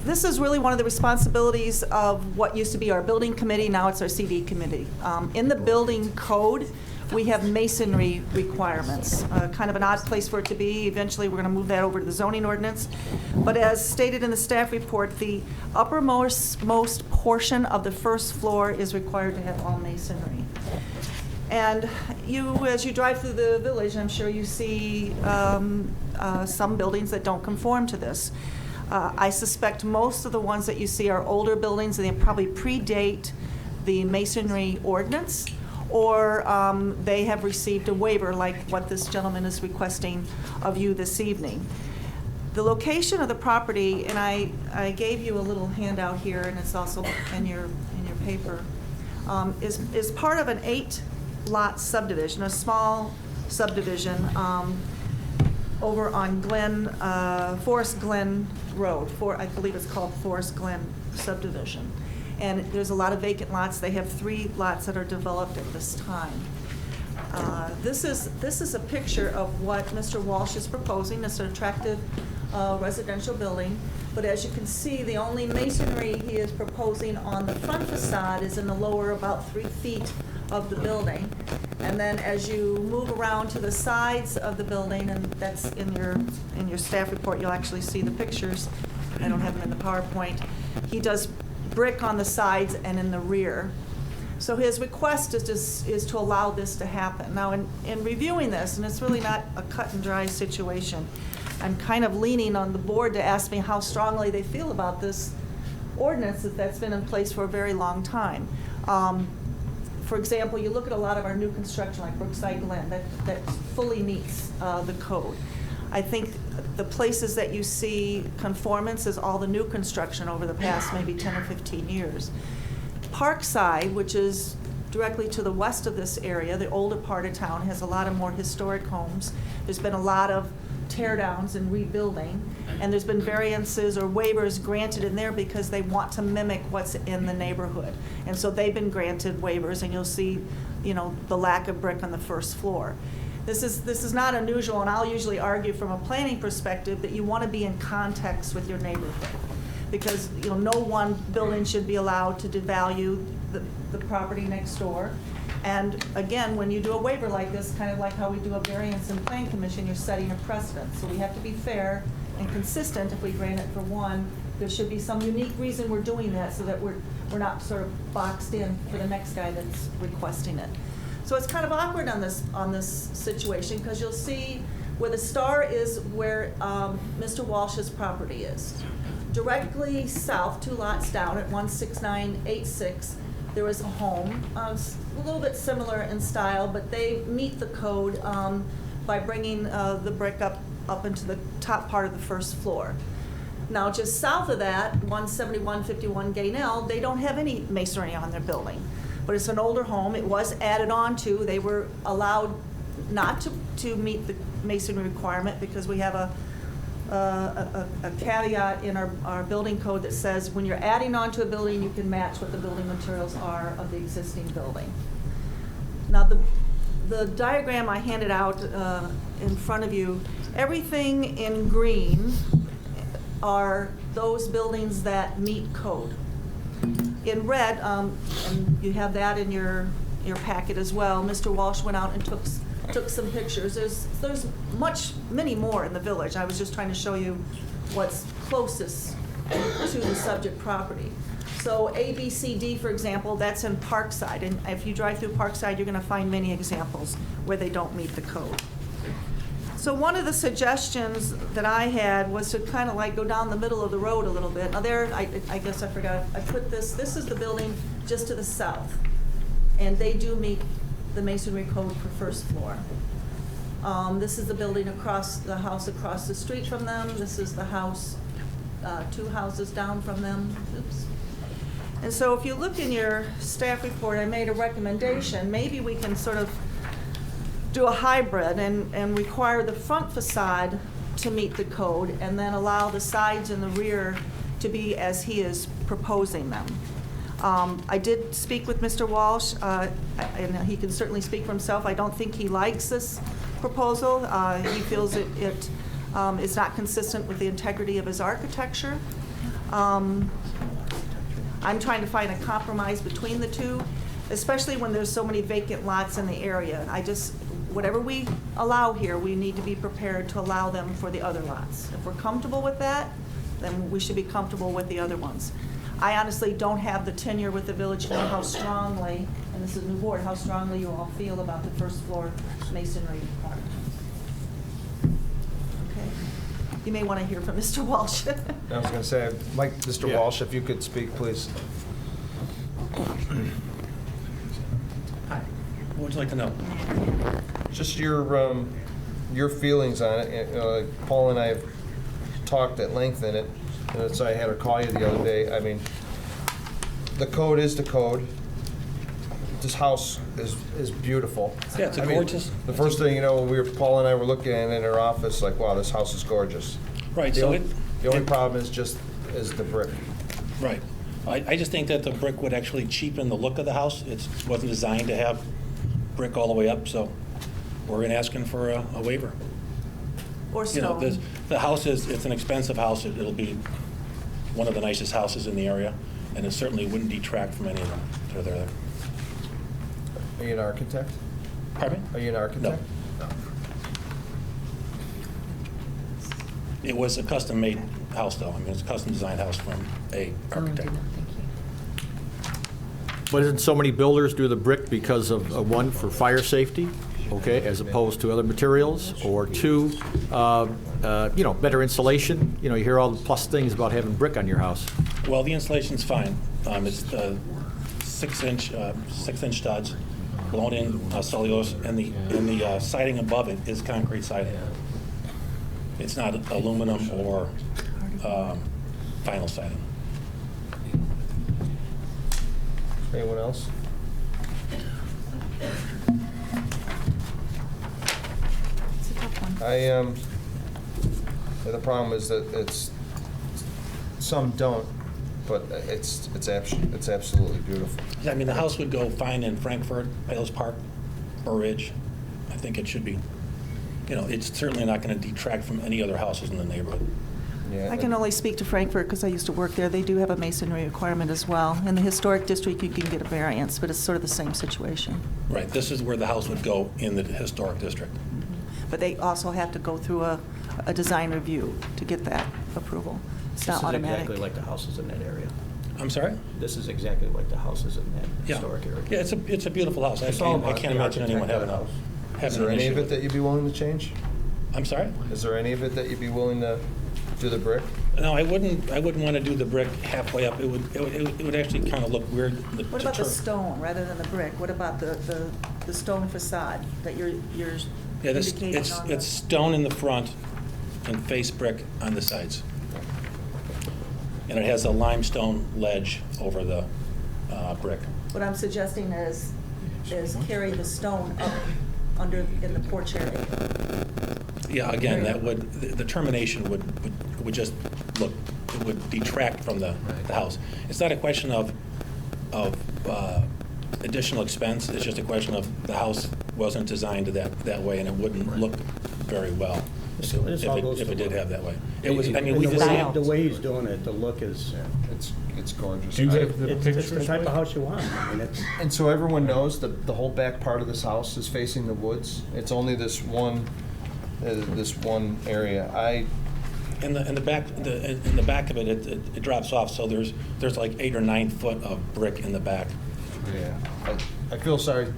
This is really one of the responsibilities of what used to be our building committee, now it's our CD committee. In the building code, we have masonry requirements, kind of an odd place for it to be. Eventually, we're going to move that over to the zoning ordinance. But as stated in the staff report, the uppermost portion of the first floor is required to have all masonry. And as you drive through the village, I'm sure you see some buildings that don't conform to this. I suspect most of the ones that you see are older buildings, and they probably predate the masonry ordinance, or they have received a waiver like what this gentleman is requesting of you this evening. The location of the property, and I gave you a little handout here, and it's also in your paper, is part of an 8-lot subdivision, a small subdivision over on Forest Glen Road. I believe it's called Forest Glen subdivision. And there's a lot of vacant lots. They have 3 lots that are developed at this time. This is a picture of what Mr. Walsh is proposing. It's an attractive residential building. But as you can see, the only masonry he is proposing on the front facade is in the lower about 3 feet of the building. And then as you move around to the sides of the building, and that's in your staff report, you'll actually see the pictures. I don't have them in the PowerPoint. He does brick on the sides and in the rear. So his request is to allow this to happen. Now, in reviewing this, and it's really not a cut and dry situation, I'm kind of leaning on the board to ask me how strongly they feel about this ordinance that's been in place for a very long time. For example, you look at a lot of our new construction, like Brookside Glen, that fully meets the code. I think the places that you see conformance is all the new construction over the past maybe 10 or 15 years. Parkside, which is directly to the west of this area, the older part of town, has a lot of more historic homes. There's been a lot of tear downs and rebuilding, and there's been variances or waivers granted in there because they want to mimic what's in the neighborhood. And so they've been granted waivers, and you'll see, the lack of brick on the first floor. This is not unusual, and I'll usually argue from a planning perspective that you want to be in context with your neighborhood, because no one building should be allowed to devalue the property next door. And again, when you do a waiver like this, kind of like how we do a variance in Plan Commission, you're setting a precedent. So we have to be fair and consistent. If we grant it for one, there should be some unique reason we're doing that, so that we're not sort of boxed in for the next guy that's requesting it. So it's kind of awkward on this situation, because you'll see where the star is where Mr. Walsh's property is. Directly south, 2 lots down at 16986, there is a home, a little bit similar in style, but they meet the code by bringing the brick up into the top part of the first floor. Now, just south of that, 17151 Gaynell, they don't have any masonry on their building, but it's an older home. It was added on to. They were allowed not to meet the masonry requirement because we have a caveat in our building code that says when you're adding on to a building, you can match what the building materials are of the existing building. Now, the diagram I handed out in front of you, everything in green are those buildings that meet code. In red, and you have that in your packet as well, Mr. Walsh went out and took some pictures. There's many more in the village. I was just trying to show you what's closest to the subject property. So A, B, C, D, for example, that's in Parkside. And if you drive through Parkside, you're going to find many examples where they don't meet the code. So one of the suggestions that I had was to kind of like go down the middle of the road a little bit. Now there, I guess I forgot, I put this is the building just to the south. And they do meet the masonry code for first floor. This is the building across the house across the street from them. This is the house 2 houses down from them. Oops. And so if you look in your staff report, I made a recommendation. Maybe we can sort of do a hybrid and require the front facade to meet the code, and then allow the sides and the rear to be as he is proposing them. I did speak with Mr. Walsh, and he can certainly speak for himself. I don't think he likes this proposal. He feels it is not consistent with the integrity of his architecture. I'm trying to find a compromise between the two, especially when there's so many vacant lots in the area. Whatever we allow here, we need to be prepared to allow them for the other lots. If we're comfortable with that, then we should be comfortable with the other ones. I honestly don't have the tenure with the village to know how strongly, and this is a new board, how strongly you all feel about the first floor masonry requirement. Okay. You may want to hear from Mr. Walsh. I was going to say, Mike, Mr. Walsh, if you could speak, please. Hi. What would you like to know? Just your feelings on it. Paul and I have talked at length in it, and so I had her call you the other day. I mean, the code is the code. This house is beautiful. Yeah, it's a I mean, gorgeous- The first thing you know, when Paul and I were looking at it in her office, like, wow, this house is gorgeous. Right, The so only- the only problem is the brick. Right. I just think that the brick would actually cheapen the look of the house. It wasn't designed to have brick all the way up, so we're asking for a waiver. Or You know, stone. the house it's an expensive house. It'll be one of the nicest houses in the area, and it certainly wouldn't detract from any of them that are there. Are you an architect? Pardon me? Are you an architect? No. It was a custom-made house, though. I mean, it's a custom-designed house from a architect. But isn't so many builders do the brick because of, one, for fire safety, okay, as opposed to other materials, or two, better insulation? You know, you hear all the plus things about having brick on your house. Well, the insulation's fine. It's 6-inch studs, blown-in cellulose, and the siding above it is concrete siding. It's not aluminum or vinyl siding. Anyone else? It's a tough one. The problem is that some don't, but it's absolutely beautiful. Yeah, I mean, the house would go fine in Frankfurt, Palos Park, Burr Ridge. I think it should be. You know, it's certainly not going to detract from any other houses in the neighborhood. Yeah, I can only speak to Frankfurt because I used to work there. They do have a masonry requirement as well. In the historic district, you can get a variance, but it's sort of the same situation. Right, this is where the house would go in the historic district. But they also have to go through a design review to get that approval. It's not This is automatic. exactly like the houses in that area. I'm sorry? This is exactly like the houses in that Yeah. historic area. Yeah, it's a beautiful house. I It's all can't about imagine the anyone having architect a Is having there an any issue of it with that you'd be willing to change? I'm sorry? Is there any of it that you'd be willing to do the brick? No, I wouldn't want to do the brick halfway up. It would actually kind of look weird. What about the stone rather than the brick? What about the stone facade that you're Yeah, indicating on the... it's stone in the front and face brick on the sides. And it has a limestone ledge over the brick. What I'm suggesting is carry the stone up in the porch area. Yeah, again, that would, the termination would just look, it would detract from the house. It's not a question of additional expense, it's just a question of the house wasn't designed that way, and it wouldn't look very well if it did have that way. It was, I mean, we designed. The way he's doing it, the look is, It's gorgeous. it's the type of house you want. I mean, it's, And so everyone knows that the whole back part of this house is facing the woods. It's only this one area. In the back of it, it drops off, so there's like 8 or 9 foot of brick in the back. I feel sorry,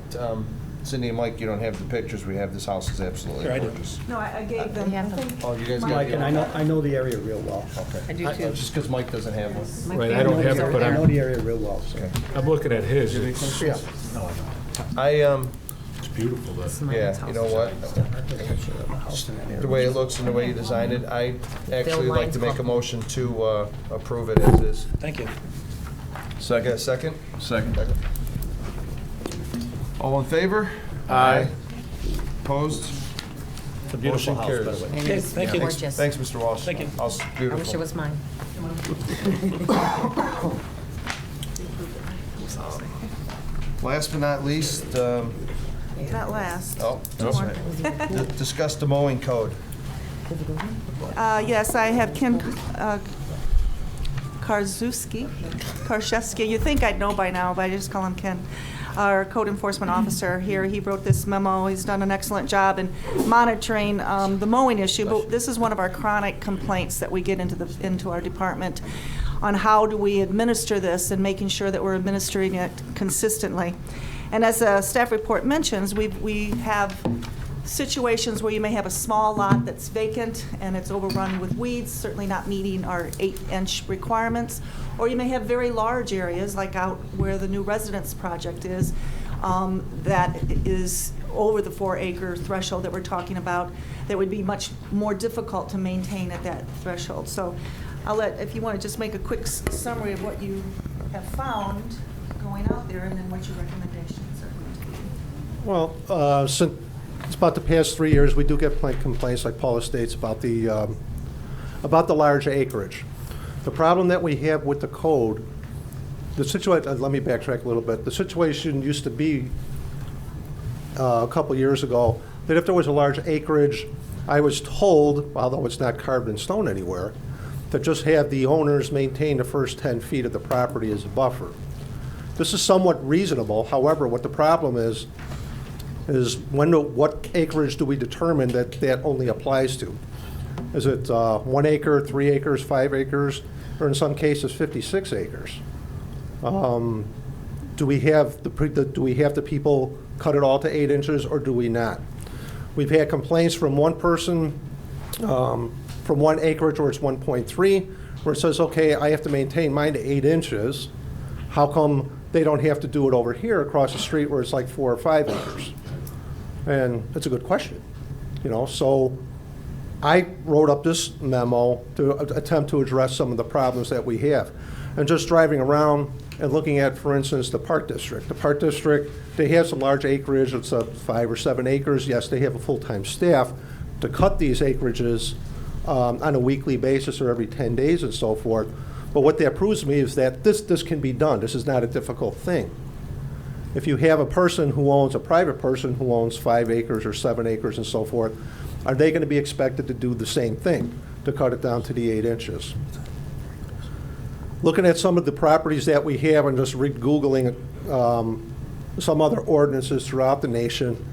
Cindy and Mike, you don't have the pictures. We have, this house is absolutely Here, I do. gorgeous. No, I gave them. I think Oh, you guys got Mike, the and I know the area real well. Okay. I do too. Just because Mike doesn't have one. My Right, I don't have it, but I know I'm, the area real well, so. I'm looking at his. It's Yeah. it's beautiful, though. Yeah, you know what? The way it looks and the way you designed it, I actually like to make a motion to approve it as is. Thank you. Second. Second? Second. All in favor? Aye. Opposed? It's a beautiful Motion house, by carries. the way. It is Thank you. gorgeous. Thanks, Mr. Walsh. Thank you. House is I beautiful. wish it was mine. Last but not least, Not last. oh, Two more. discuss the mowing code. Yes, I have Ken Karszewski. You think I'd know by now, but I just call him Ken, our code enforcement officer here. He wrote this memo. He's done an excellent job in monitoring the mowing issue, but this is one of our chronic complaints that we get into our department on how do we administer this and making sure that we're administering it consistently. And as the staff report mentions, we have situations where you may have a small lot that's vacant and it's overrun with weeds, certainly not meeting our 8-inch requirements. Or you may have very large areas, like out where the new residence project is, that is over the 4-acre threshold that we're talking about, that would be much more difficult to maintain at that threshold. So I'll let, if you want to just make a quick summary of what you have found going out there, and then what your recommendations are going to be. Well, since it's about the past 3 years, we do get complaints, like Paula states, about the large acreage. The problem that we have with the code, the situation, let me backtrack a little bit. The situation used to be a couple years ago that if there was a large acreage, I was told, although it's not carved in stone anywhere, to just have the owners maintain the first 10 feet of the property as a buffer. This is somewhat reasonable. However, what the problem is what acreage do we determine that that only applies to? Is it 1 acre, 3 acres, 5 acres, or in some cases 56 acres? Do we have the people cut it all to 8 inches, or do we not? We've had complaints from one person from 1 acreage where it's 1.3, where it says, okay, I have to maintain mine to 8 inches. How come they don't have to do it over here across the street where it's like 4 or 5 acres? And it's a good question, you know. So I wrote up this memo to attempt to address some of the problems that we have. And just driving around and looking at, for instance, the Park District. The Park District, they have some large acreage. It's 5 or 7 acres. Yes, they have a full-time staff to cut these acreages on a weekly basis or every 10 days and so forth. But what that proves to me is that this can be done. This is not a difficult thing. If you have a private person who owns 5 acres or 7 acres and so forth, are they going to be expected to do the same thing, to cut it down to the 8 inches? Looking at some of the properties that we have and just Googling some other ordinances throughout the nation,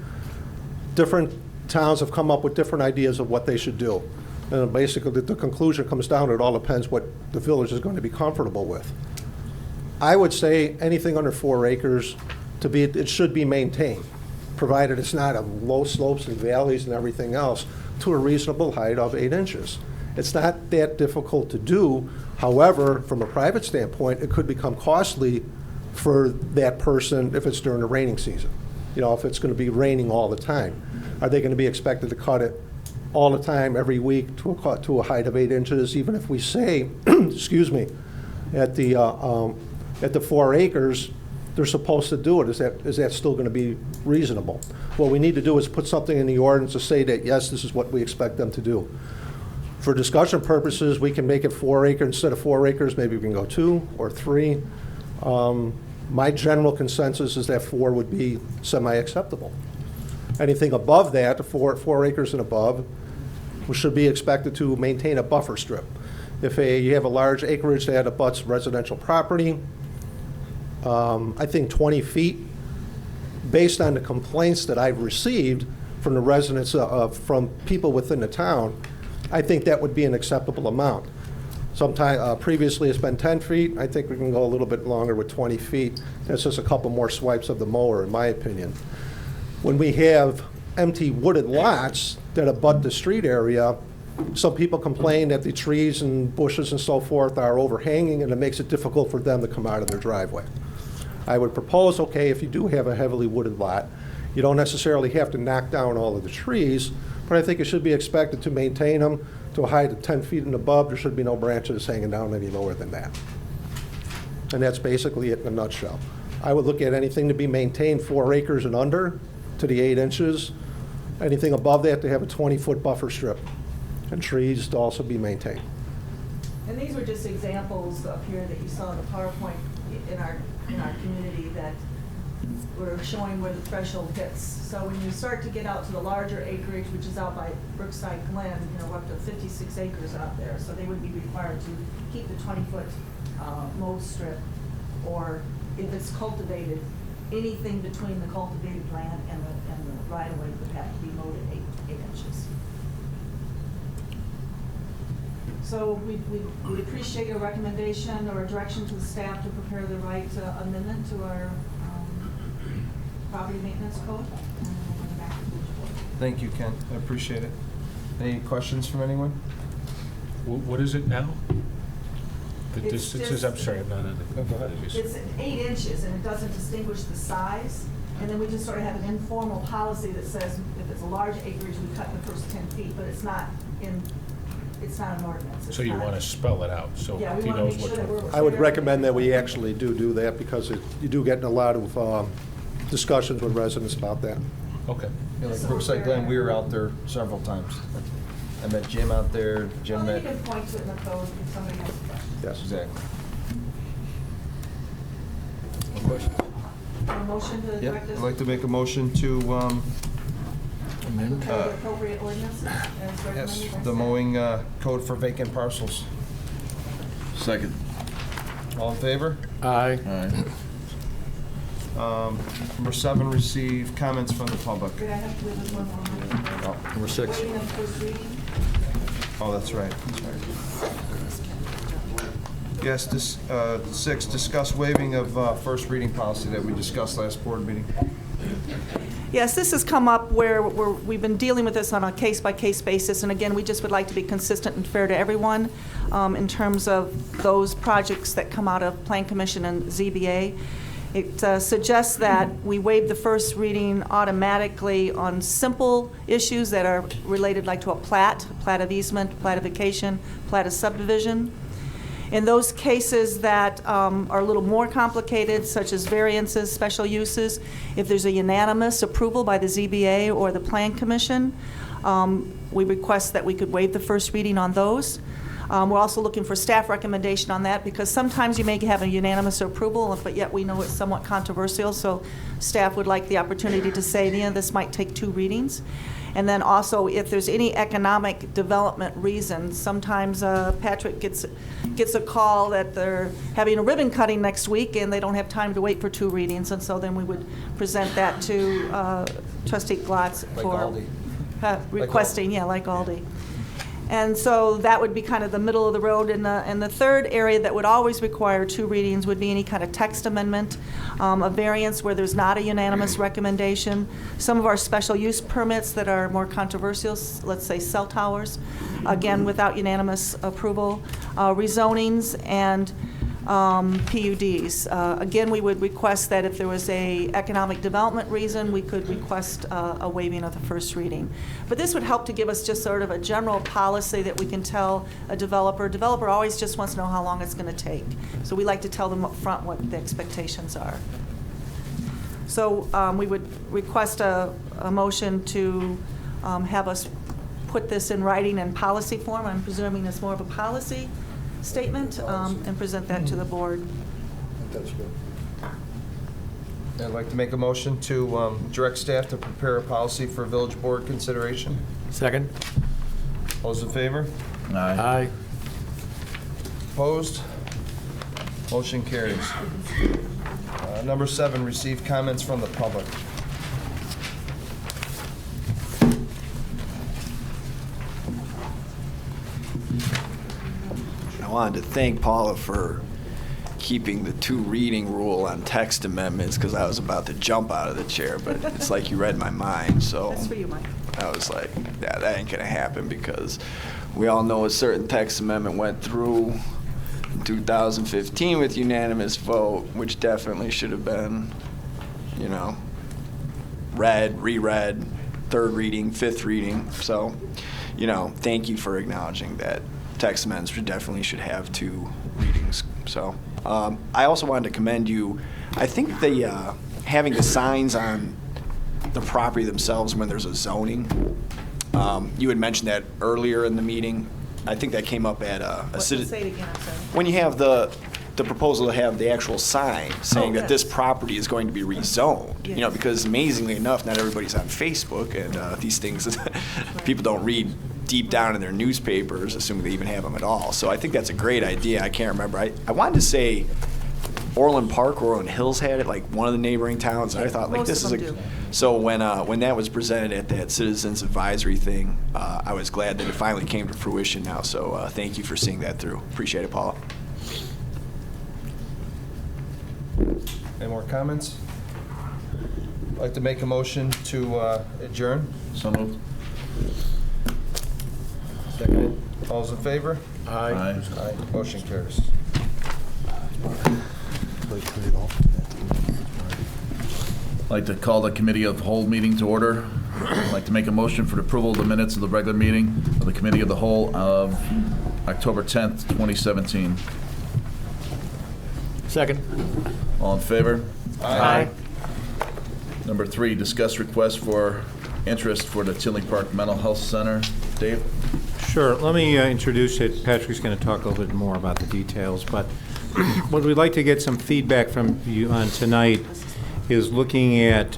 different towns have come up with different ideas of what they should do. And basically the conclusion comes down to it all depends what the village is going to be comfortable with. I would say anything under 4 acres, it should be maintained, provided it's not of low slopes and valleys and everything else, to a reasonable height of 8 inches. It's not that difficult to do. However, from a private standpoint, it could become costly for that person if it's during the raining season. You know, if it's going to be raining all the time. Are they going to be expected to cut it all the time, every week, to a height of 8 inches, even if we say, excuse me, at the 4 acres, they're supposed to do it? Is that still going to be reasonable? What we need to do is put something in the ordinance to say that, yes, this is what we expect them to do. For discussion purposes, we can make it 4 acres. Instead of 4 acres, maybe we can go 2 or 3. My general consensus is that 4 would be semi-acceptable. Anything above that, 4 acres and above, we should be expected to maintain a buffer strip. If you have a large acreage that abuts residential property, I think 20 feet, based on the complaints that I've received from the residents, from people within the town, I think that would be an acceptable amount. Previously it's been 10 feet. I think we can go a little bit longer with 20 feet. That's just a couple more swipes of the mower, in my opinion. When we have empty wooded lots that abut the street area, some people complain that the trees and bushes and so forth are overhanging, and it makes it difficult for them to come out of their driveway. I would propose, okay, if you do have a heavily wooded lot, you don't necessarily have to knock down all of the trees, but I think it should be expected to maintain them to a height of 10 feet and above. There should be no branches hanging down any lower than that. And that's basically it in a nutshell. I would look at anything to be maintained 4 acres and under to the 8 inches. Anything above that to have a 20-foot buffer strip, and trees to also be maintained. And these were just examples up here that you saw in the PowerPoint in our community that were showing where the threshold hits. So when you start to get out to the larger acreage, which is out by Brookside Glen, we're up to 56 acres out there. So they would be required to keep the 20-foot mowed strip, or if it's cultivated, anything between the cultivated land and the right-of-way would have to be mowed at 8 inches. So we'd appreciate your recommendation or direction to the staff to prepare the right amendment to our property maintenance code. Thank you, Ken. I appreciate it. Any questions from anyone? What is it now? The It's distances, just- I'm sorry, I'm not on the. It's 8 inches, and it doesn't distinguish the size And then we just sort of have an informal policy that says if it's a large acreage, we cut the first 10 feet, but it's not an ordinance. It's So you not- want to spell it out, so Yeah, we he wanna knows make what sure that to... we're- I would recommend that we actually do that because you do get in a lot of discussions with residents about that. Okay. Yeah, like Brookside Glen, we were out there several times. I met Jim out there, Jim Well, you met. can point to it in the code if somebody has a question. Yes. Exactly. A motion to Yep, direct I'd us like to make a motion to, prepare the appropriate ordinance as recommended yes, by the staff. mowing code for vacant parcels. Second. All in favor? Aye. Number 7, receive comments from the public. Did I have to do this one more? Number 6. Waiting on first reading? Oh, that's right. Yes, 6, discuss waiving of first reading policy that we discussed last board meeting. Yes, this has come up where we've been dealing with this on a case-by-case basis, and again, we just would like to be consistent and fair to everyone in terms of those projects that come out of Plan Commission and ZBA. It suggests that we waive the first reading automatically on simple issues that are related like to a plat of easement, plat of vacation, plat of subdivision. In those cases that are a little more complicated, such as variances, special uses, if there's a unanimous approval by the ZBA or the Plan Commission, we request that we could waive the first reading on those. We're also looking for staff recommendation on that because sometimes you may have a unanimous approval, but yet we know it's somewhat controversial, so staff would like the opportunity to say, this might take 2 readings. And then also, if there's any economic development reason, sometimes Patrick gets a call that they're having a ribbon cutting next week and they don't have time to wait for 2 readings, and so then we would present that to Trustee Glotz Like for Aldi. requesting, like Aldi. And so that would be kind of the middle of the road. And the third area that would always require 2 readings would be any kind of text amendment, a variance where there's not a unanimous recommendation. Some of our special use permits that are more controversial, let's say cell towers, again, without unanimous approval, rezonings, and PUDs. Again, we would request that if there was a economic development reason, we could request a waiving of the first reading. But this would help to give us just sort of a general policy that we can tell a developer. Developer always just wants to know how long it's going to take. So we like to tell them up front what the expectations are. So we would request a motion to have us put this in writing in policy form. I'm presuming it's more of a policy statement, and present that to the board. That's good. I'd like to make a motion to direct staff to prepare a policy for village board consideration. Second. All those in favor? Aye. Opposed? Motion carries. Number 7, receive comments from the public. I wanted to thank Paula for keeping the 2 reading rule on text amendments because I was about to jump out of the chair, but it's like you read my mind, so That's for you, Mike. I was like, yeah, that ain't gonna happen because we all know a certain text amendment went through in 2015 with unanimous vote, which definitely should have been, read, reread, 3rd reading, 5th reading. So, thank you for acknowledging that text amendments definitely should have 2 readings. So, I also wanted to commend you. I think the having the signs on the property themselves when there's a zoning. You had mentioned that earlier in the meeting. I think that came up at a Say it again, I'm sorry. when you have the proposal to have the actual sign saying that this yes. property is going to be rezoned. Yes. Because amazingly enough, not everybody's on Facebook, and these things people don't read deep down in their newspapers, assuming they even have them at all. So I think that's a great idea. I can't remember. I wanted to say Orland Park or Orland Hills had it, like one of the neighboring towns. And I thought, like, Most this of is them do. So when that was presented at that citizens advisory thing, I was glad that it finally came to fruition now. So thank you for seeing that through. Appreciate it, Paula. Any more comments? I'd like to make a motion to adjourn. So moved. Second. All those in favor? Aye. Aye. Motion carries. I'd like to call the Committee of the Whole meeting to order. I'd like to make a motion for the approval of the minutes of the regular meeting of the Committee of the Whole of October 10th, 2017. Second. All in favor? Aye. Number 3, discuss request for interest for the Tinley Park Mental Health Center. Dave? Sure. Let me introduce it. Patrick's going to talk a little bit more about the details, but what we'd like to get some feedback from you on tonight is looking at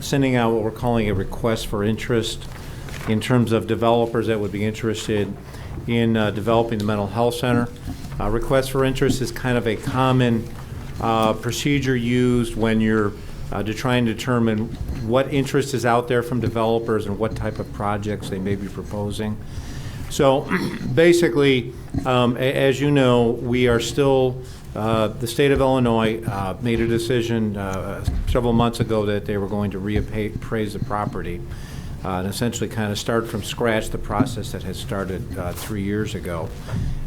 sending out what we're calling a request for interest in terms of developers that would be interested in developing the mental health center. Request for interest is kind of a common procedure used when you're to try and determine what interest is out there from developers and what type of projects they may be proposing. So basically, as you know, we are still, the state of Illinois made a decision several months ago that they were going to reappraise the property and essentially kind of start from scratch the process that had started 3 years ago.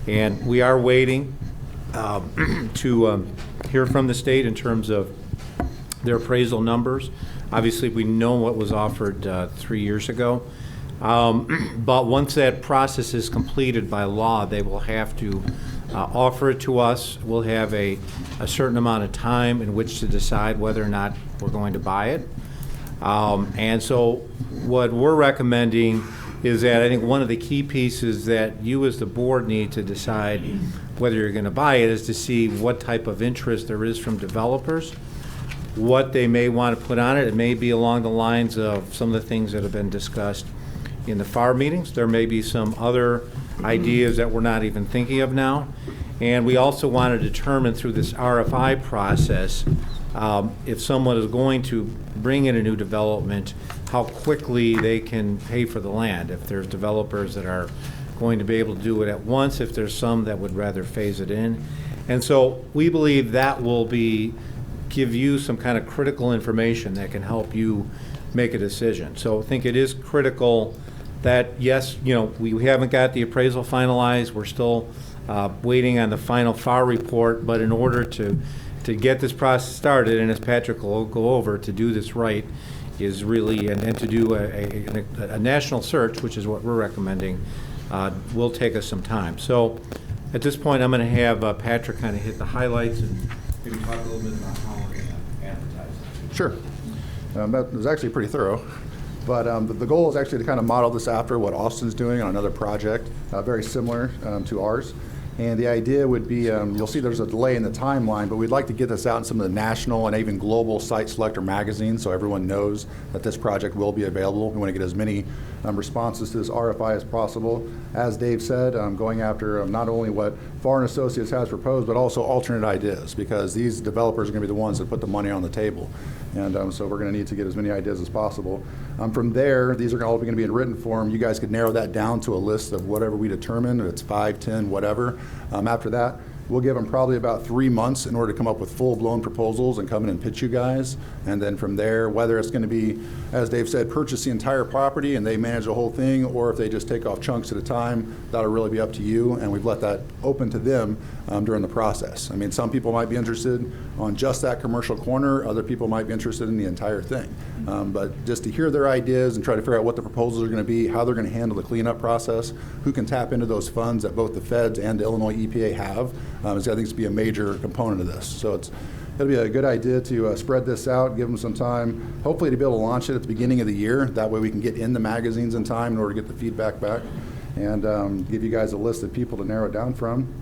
And we are waiting to hear from the state in terms of their appraisal numbers. Obviously, we know what was offered 3 years ago. But once that process is completed by law, they will have to offer it to us. We'll have a certain amount of time in which to decide whether or not we're going to buy it. And so what we're recommending is that I think one of the key pieces that you as the board need to decide whether you're going to buy it is to see what type of interest there is from developers, what they may want to put on it. It may be along the lines of some of the things that have been discussed in the FAR meetings. There may be some other ideas that we're not even thinking of now. And we also want to determine through this RFI process if someone is going to bring in a new development, how quickly they can pay for the land. If there's developers that are going to be able to do it at once, if there's some that would rather phase it in. And so we believe that will give you some kind of critical information that can help you make a decision. So I think it is critical that, yes, we haven't got the appraisal finalized. We're still waiting on the final FAR report, but in order to get this process started, and as Patrick will go over, to do this right is really, and to do a national search, which is what we're recommending, will take us some time. So at this point, I'm going to have Patrick kind of hit the highlights and maybe talk a little bit about how we're going to advertise it. Sure. That was actually pretty thorough. But the goal is actually to kind of model this after what Austin's doing on another project, very similar to ours. And the idea would be, you'll see there's a delay in the timeline, but we'd like to get this out in some of the national and even global site selector magazines so everyone knows that this project will be available. We want to get as many responses to this RFI as possible. As Dave said, going after not only what Farr & Associates has proposed, but also alternate ideas, because these developers are going to be the ones that put the money on the table. And so we're going to need to get as many ideas as possible. From there, these are all going to be in written form. You guys could narrow that down to a list of whatever we determine, if it's 5, 10, whatever. After that, we'll give them probably about 3 months in order to come up with full-blown proposals and come in and pitch you guys. And then from there, whether it's going to be, as Dave said, purchase the entire property and they manage the whole thing, or if they just take off chunks at a time, that'll really be up to you. And we've let that open to them during the process. I mean, some people might be interested on just that commercial corner. Other people might be interested in the entire thing. But just to hear their ideas and try to figure out what the proposals are going to be, how they're going to handle the cleanup process, who can tap into those funds that both the feds and the Illinois EPA have, is I think to be a major component of this. So it'll be a good idea to spread this out, give them some time, hopefully to be able to launch it at the beginning of the year. That way we can get in the magazines in time in order to get the feedback back and give you guys a list of people to narrow it down from.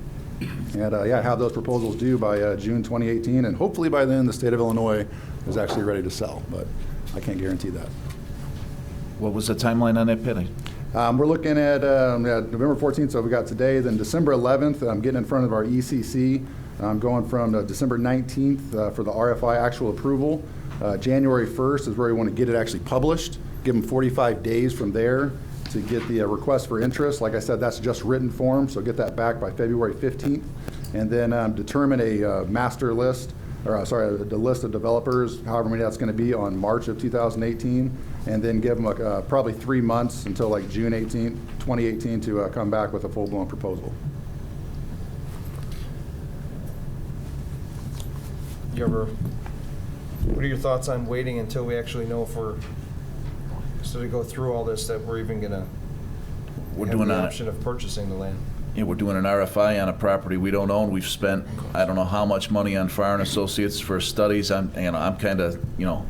And have those proposals due by June 2018, and hopefully by then the state of Illinois is actually ready to sell, but I can't guarantee that. What was the timeline on that pit? We're looking at November 14th, so we got today, then December 11th, I'm getting in front of our ECC. I'm going from December 19th for the RFI actual approval. January 1st is where we want to get it actually published, give them 45 days from there to get the request for interest. Like I said, that's just written form, so get that back by February 15th. And then determine a master list, the list of developers, however many that's going to be, on March of 2018. And then give them probably 3 months until like June 18th, 2018 to come back with a full-blown proposal. You ever What are your thoughts on waiting until we actually know if we're, so we go through all this, that we're even gonna We're have doing the a, option of purchasing the land? yeah, we're doing an RFI on a property we don't own. We've spent, I don't know how much money on Farr and Associates for studies. I'm kind of,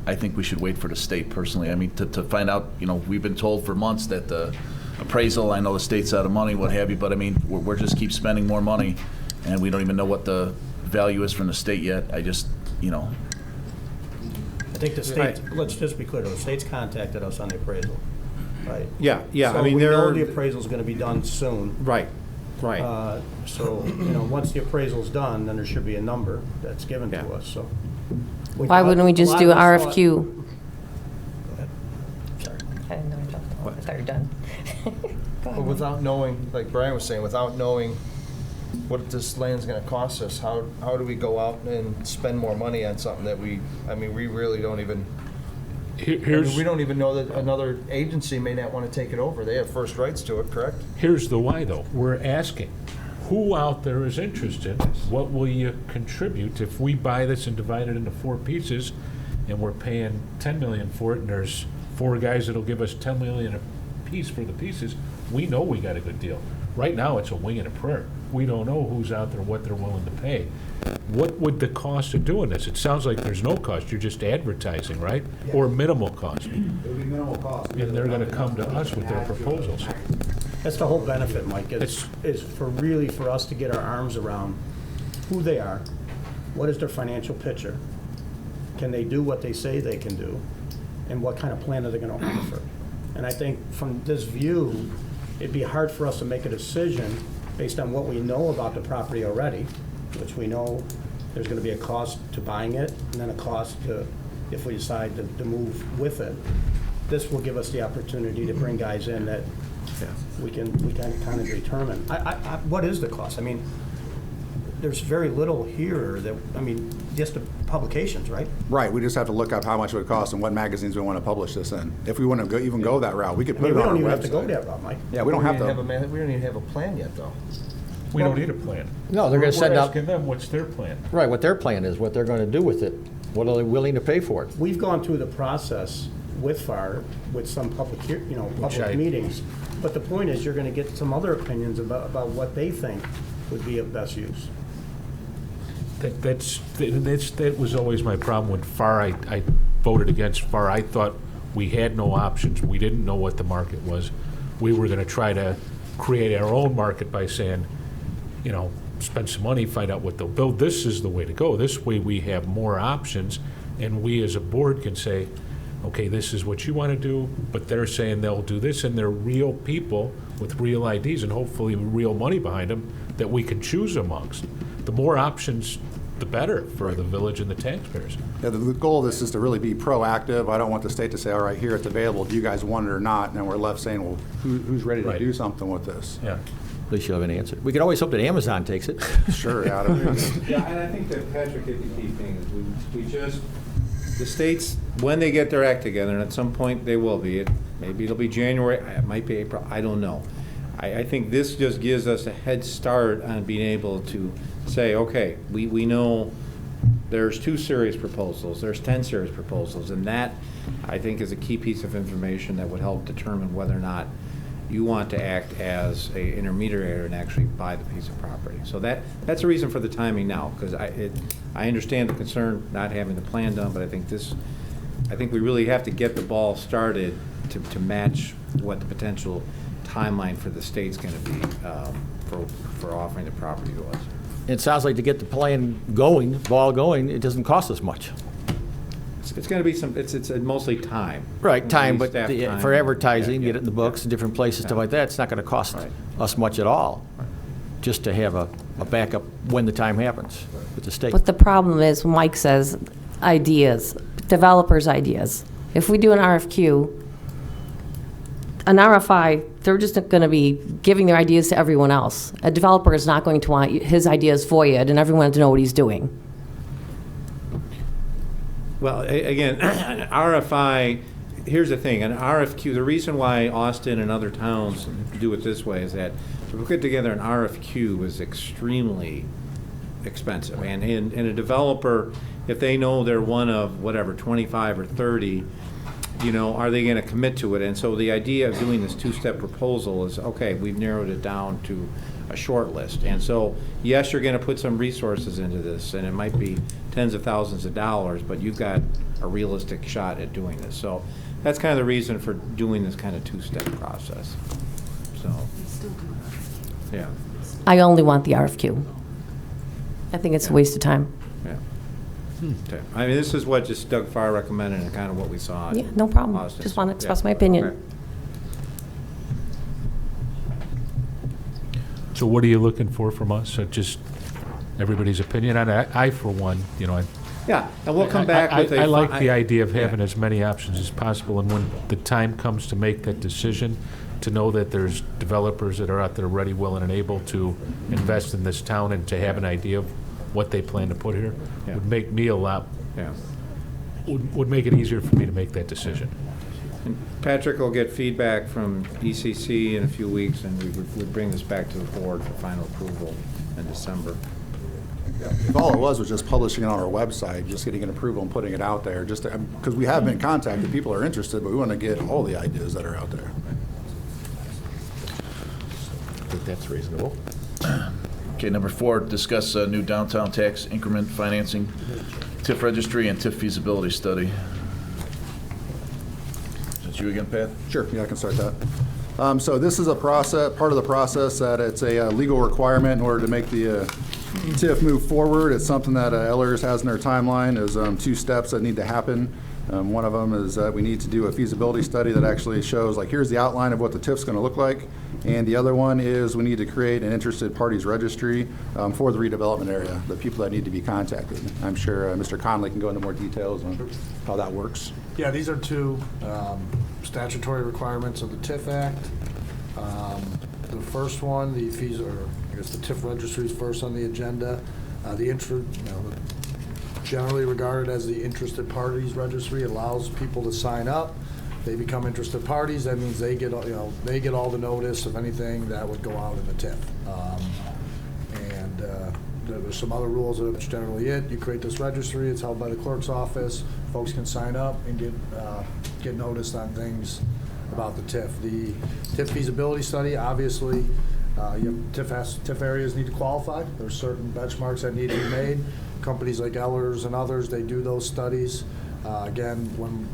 I think we should wait for the state personally. I mean, to find out, we've been told for months that the appraisal, I know the state's out of money, what have you, but I mean, we're just keep spending more money, and we don't even know what the value is from the state yet. I just, I think the state, let's just be clear, though, the state's contacted us on the appraisal, right? Yeah, So I mean, we there know are. the appraisal's gonna be done soon. Right. So, once the appraisal's done, then there should be a number that's given to us, so. Why wouldn't we just do RFQ? I didn't know I thought you were done. But without knowing, like Brian was saying, without knowing what this land's gonna cost us, how do we go out and spend more money on something that we really don't even, we don't even know that another agency may not wanna take it over. They have first rights to it, correct? Here's the why, though. We're asking, who out there is interested? What will you contribute if we buy this and divide it into 4 pieces, and we're paying $10 million for it, and there's 4 guys that'll give us $10 million a piece for the pieces? We know we got a good deal. Right now, it's a wing and a prayer. We don't know who's out there, what they're willing to pay. What would the cost of doing this? It sounds like there's no cost. You're just advertising, right? Or minimal cost. It would be minimal cost. And they're gonna come to us with their proposals. That's the whole benefit, Mike, is for us to get our arms around who they are, what is their financial picture, can they do what they say they can do, and what kind of plan are they gonna offer? And I think from this view, it'd be hard for us to make a decision based on what we know about the property already, which we know there's gonna be a cost to buying it, and then a cost to, if we decide to move with it. This will give us the opportunity to bring guys in that we can kind of determine. What is the cost? I mean, there's very little here that, just the publications, right? Right, we just have to look up how much it would cost and what magazines we want to publish this in. If we want to even go that route, we could put it on our website. We don't even have to go that route, Mike. Yeah, we don't have to. We don't even have a plan yet, though. We don't need a plan. No, they're going to send We're out, asking them, what's their plan? right, what their plan is, what they're going to do with it. What are they willing to pay for it? We've gone through the process with FAR, with some public meetings. But the point is, you're going to get some other opinions about what they think would be of best use. That was always my problem with FAR. I voted against FAR. I thought we had no options. We didn't know what the market was. We were going to try to create our own market by saying, spend some money, find out what they'll build. This is the way to go. This way we have more options, and we as a board can say, okay, this is what you want to do, but they're saying they'll do this, and they're real people with real IDs and hopefully real money behind them that we can choose amongst. The more options, the better for the village and the taxpayers. Yeah, the goal of this is to really be proactive. I don't want the state to say, all right, here it's available, do you guys want it or not? And then we're left saying, well, who's ready to do something with this? Yeah. At least you'll have an answer. We could always hope that Amazon takes it. Sure, Adam. Yeah, and I think that Patrick hit the key thing, is we just, the states, when they get their act together, and at some point they will be, maybe it'll be January, it might be April, I don't know. I think this just gives us a head start on being able to say, okay, we know there's 2 serious proposals, there's 10 serious proposals, and that, I think, is a key piece of information that would help determine whether or not you want to act as a intermediary and actually buy the piece of property. So that's a reason for the timing now, because I understand the concern not having the plan done, but I think we really have to get the ball started to match what the potential timeline for the state's going to be for offering the property to us. It sounds like to get the plan going, ball going, it doesn't cost us much. It's going to be it's mostly time. Right, time, but Staff time. for advertising, get it in the books and different places, stuff like that, it's not going to cost us much at all, just to have a backup when the time happens with the state. But the problem is, Mike says, ideas, developers' ideas. If we do an RFQ, an RFI, they're just going to be giving their ideas to everyone else. A developer is not going to want his ideas voided and everyone to know what he's doing. Well, again, an RFI, here's the thing, an RFQ, the reason why Austin and other towns do it this way is that to put together an RFQ is extremely expensive. And a developer, if they know they're one of whatever, 25 or 30, you know, are they going to commit to it? And so the idea of doing this two-step proposal is, okay, we've narrowed it down to a short list. And so, yes, you're going to put some resources into this, and it might be tens of thousands of dollars, but you've got a realistic shot at doing this. So that's kind of the reason for doing this kind of two-step process. So, yeah. I only want the RFQ. I think it's a waste of time. Yeah. Okay. I mean, this is what just Doug Farr recommended and kind of what we saw. Yeah, no problem. Just want to express my opinion. Okay. So what are you looking for from us? Just everybody's opinion on it? I, for one, you know, Yeah, and we'll come back with a... I like the idea of yeah. having as many options as possible, and when the time comes to make that decision, to know that there's developers that are out there ready, willing, and able to invest in this town and to have an idea of what they plan to put here, Yeah. would make me a lot, Yeah. would make it easier for me to make that decision. And Patrick will get feedback from ECC in a few weeks, and we would bring this back to the board for final approval in December. If all it was just publishing it on our website, just getting an approval and putting it out there, just because we have been contacted, people are interested, but we want to get all the ideas that are out there. I think that's reasonable. Okay, number 4, discuss new downtown tax increment financing, TIF registry, and TIF feasibility study. Is that you again, Pat? Sure, yeah, I can start that. So this is a process, part of the process that it's a legal requirement in order to make the TIF move forward. It's something that Ellers has in their timeline. There's 2 steps that need to happen. One of them is that we need to do a feasibility study that actually shows, like, here's the outline of what the TIF's going to look like. And the other one is we need to create an interested parties registry for the redevelopment area, the people that need to be contacted. I'm sure Mr. Conley can go into more details on how that works. Yeah, these are 2 statutory requirements of the TIF Act. The first one, the fees are, I guess the TIF registry is first on the agenda. Generally regarded as the interested parties registry, allows people to sign up. They become interested parties. That means they get, they get all the notice of anything that would go out in the TIF. There's some other rules that it's generally it. You create this registry. It's held by the clerk's office. Folks can sign up and get noticed on things about the TIF. The TIF feasibility study, obviously, TIF areas need to qualify. There's certain benchmarks that need to be made. Companies like Ellers and others, they do those studies. Again, when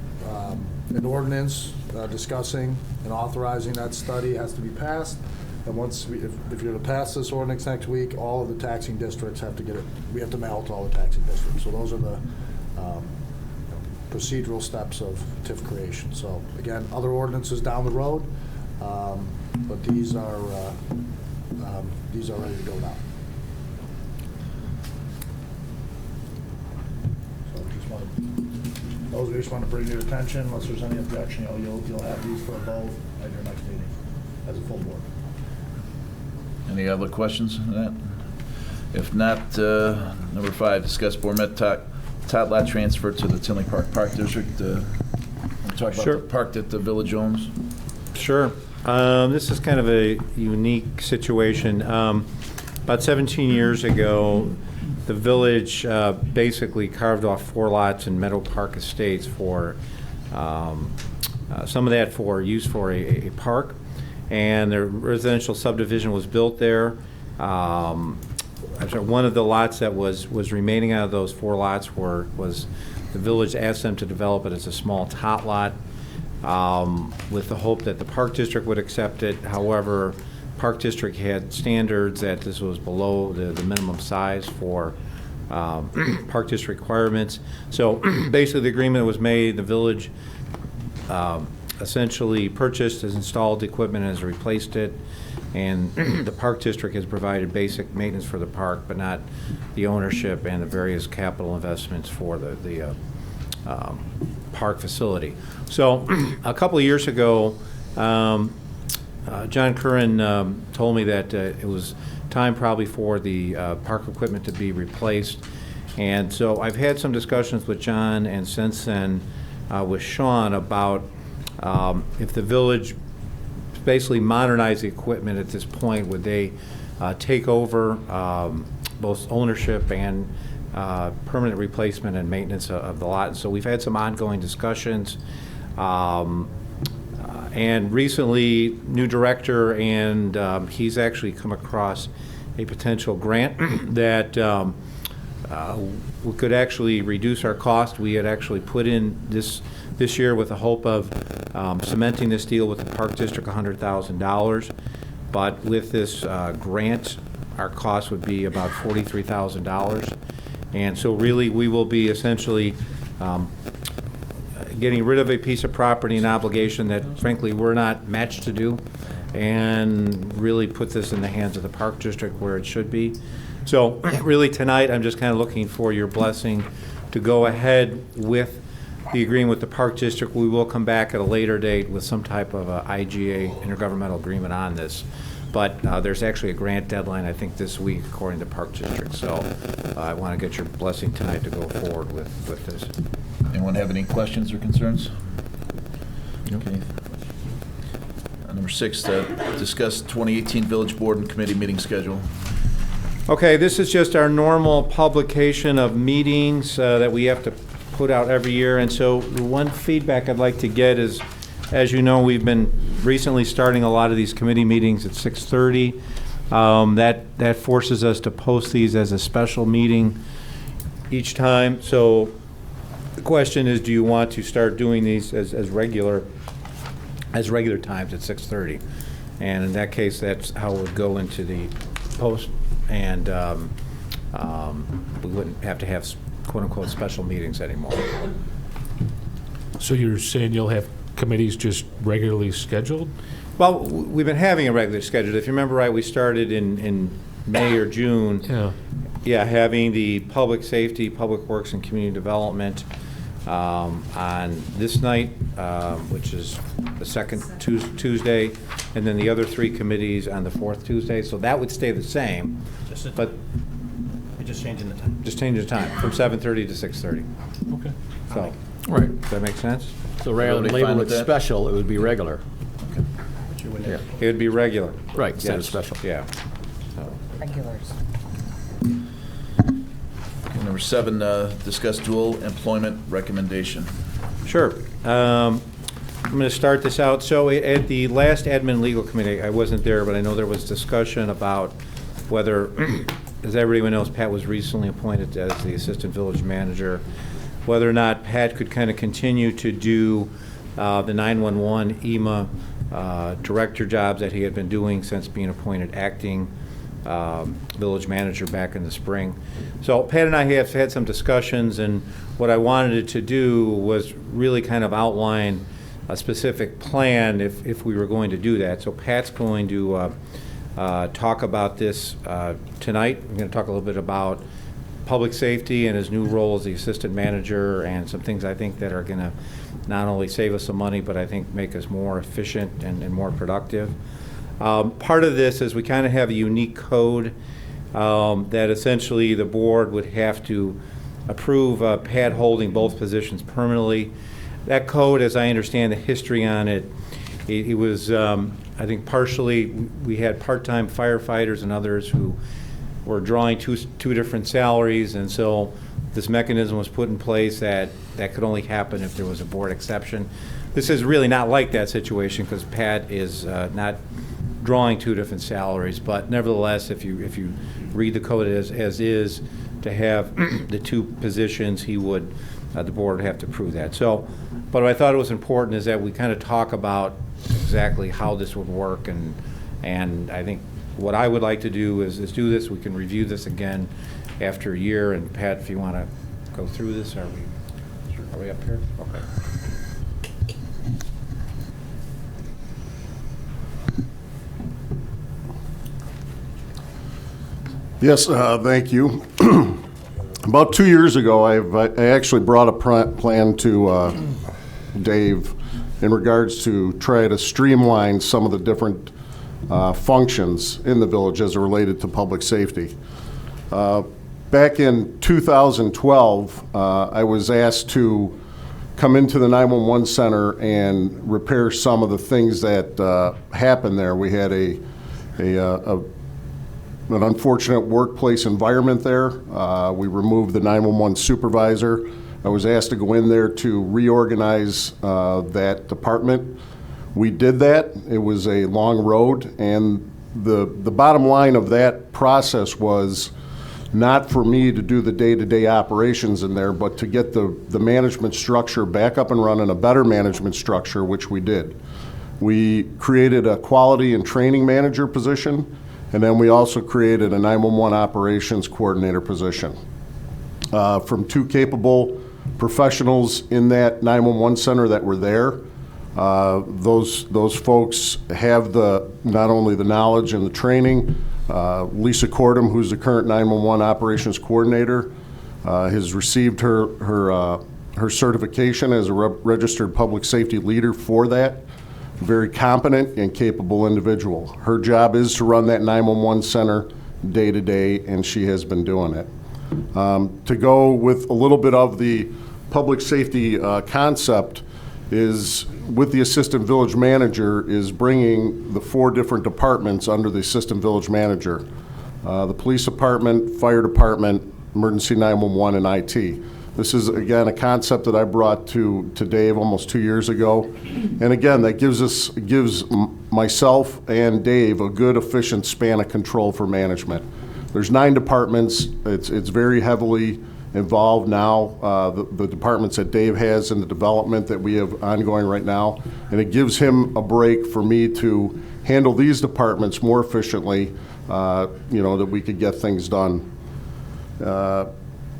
an ordinance discussing and authorizing that study has to be passed, and once if you're to pass this ordinance next week, all of the taxing districts have to get it. We have to mail it to all the taxing districts. So those are the procedural steps of TIF creation. So again, other ordinances down the road, but these are ready to go now. Those we just want to bring to your attention. Unless there's any objection, you'll have these for a vote at your next meeting as a full board. Any other questions on that? If not, number 5, discuss board met tot lot transfer to the Tinley Park District. We'll talk about Sure. the park that the village owns. Sure. This is kind of a unique situation. About 17 years ago, the village basically carved off 4 lots in Meadow Park Estates for some of that for use for a park, and the residential subdivision was built there. One of the lots that was remaining out of those 4 lots was the village asked them to develop it as a small tot lot with the hope that the Park District would accept it. However, Park District had standards that this was below the minimum size for Park District requirements. So basically the agreement was made, the village essentially purchased, has installed the equipment, and has replaced it, and the Park District has provided basic maintenance for the park, but not the ownership and the various capital investments for the park facility. So a couple of years ago, John Curran told me that it was time probably for the park equipment to be replaced. And so I've had some discussions with John, and since then with Sean about if the village basically modernize the equipment at this point, would they take over both ownership and permanent replacement and maintenance of the lot. So we've had some ongoing discussions. And recently, new director, and he's actually come across a potential grant that we could actually reduce our cost. We had actually put in this year with the hope of cementing this deal with the Park District $100,000. But with this grant, our cost would be about $43,000. And so really, we will be essentially getting rid of a piece of property and obligation that frankly we're not matched to do, and really put this in the hands of the Park District where it should be. So really tonight, I'm just kind of looking for your blessing to go ahead with the agreement with the Park District. We will come back at a later date with some type of a IGA, intergovernmental agreement on this. But there's actually a grant deadline, I think, this week, according to Park District. So I want to get your blessing tonight to go forward with this. Anyone have any questions or concerns? Okay. Number 6, discuss 2018 Village Board and Committee meeting schedule. Okay, this is just our normal publication of meetings that we have to put out every year. And so the one feedback I'd like to get is, as you know, we've been recently starting a lot of these committee meetings at 6:30. That forces us to post these as a special meeting each time. So the question is, do you want to start doing these as regular times at 6:30? And in that case, that's how it would go into the post, and we wouldn't have to have quote-unquote special meetings anymore. So you're saying you'll have committees just regularly scheduled? Well, we've been having a regular schedule. If you remember right, we started in May or June. Yeah, having the Public Safety, Public Works, and Community Development on this night, which is the second Tuesday, and then the other 3 committees on the 4th Tuesday. So that would stay the same, but You're just changing the time. just change the time from 7:30 to 6:30. Okay. So, Right. does that make sense? So rather than Everybody fine label with it that? special, it would be regular. Yeah. It would be regular. Right, instead of Yes, special. Yeah. Regulars. Okay, number 7, discuss dual employment recommendation. Sure. I'm going to start this out. So at the last Admin Legal Committee, I wasn't there, but I know there was discussion about whether, as everyone knows, Pat was recently appointed as the Assistant Village Manager, whether or not Pat could kind of continue to do the 911 EMA director jobs that he had been doing since being appointed acting village manager back in the spring. So Pat and I have had some discussions, and what I wanted to do was really kind of outline a specific plan if we were going to do that. So Pat's going to talk about this tonight. We're going to talk a little bit about public safety and his new role as the assistant manager, and some things I think that are going to not only save us some money, but I think make us more efficient and more productive. Part of this is we kind of have a unique code that essentially the board would have to approve Pat holding both positions permanently. That code, as I understand the history on it, it was, I think partially, we had part-time firefighters and others who were drawing two different salaries, and so this mechanism was put in place that could only happen if there was a board exception. This is really not like that situation, because Pat is not drawing 2 different salaries, but nevertheless, if you read the code as is, to have the 2 positions, he would, the board would have to approve that. So, but what I thought it was important is that we kind of talk about exactly how this would work, and I think what I would like to do is do this. We can review this again after a year, and Pat, if you want to go through this, are we up here? Okay. Yes, thank you. About 2 years ago, I actually brought a plan to Dave in regards to try to streamline some of the different functions in the village as it related to public safety. Back in 2012, I was asked to come into the 911 center and repair some of the things that happened there. We had a an unfortunate workplace environment there. We removed the 911 supervisor. I was asked to go in there to reorganize that department. We did that. It was a long road, and the bottom line of that process was not for me to do the day-to-day operations in there, but to get the management structure back up and running, a better management structure, which we did. We created a quality and training manager position, and then we also created a 911 operations coordinator position. From two capable professionals in that 911 center that were there, those folks have not only the knowledge and the training. Lisa Cordham, who's the current 911 operations coordinator, has received her certification as a registered public safety leader for that. Very competent and capable individual. Her job is to run that 911 center day to day, and she has been doing it. To go with a little bit of the public safety concept is, with the assistant village manager, is bringing the 4 different departments under the assistant village manager. The police department, fire department, emergency 911, and IT. This is, again, a concept that I brought to Dave almost 2 years ago. And again, that gives myself and Dave a good, efficient span of control for management. There's 9 departments. It's very heavily involved now, the departments that Dave has in the development that we have ongoing right now. And it gives him a break for me to handle these departments more efficiently, that we could get things done.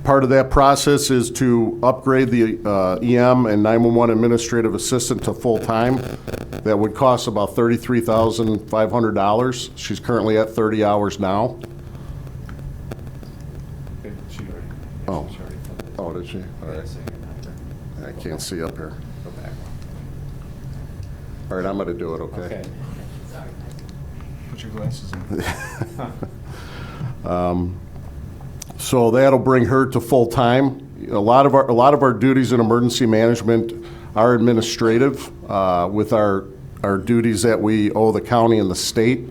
Part of that process is to upgrade the EM and 911 administrative assistant to full-time. That would cost about $33,500. She's currently at 30 hours now. Oh, did she? All right. I can't see up here. All right, I'm going to do it, okay? Put your glasses in. So that'll bring her to full-time. A lot of our duties in emergency management are administrative, with our duties that we owe the county and the state.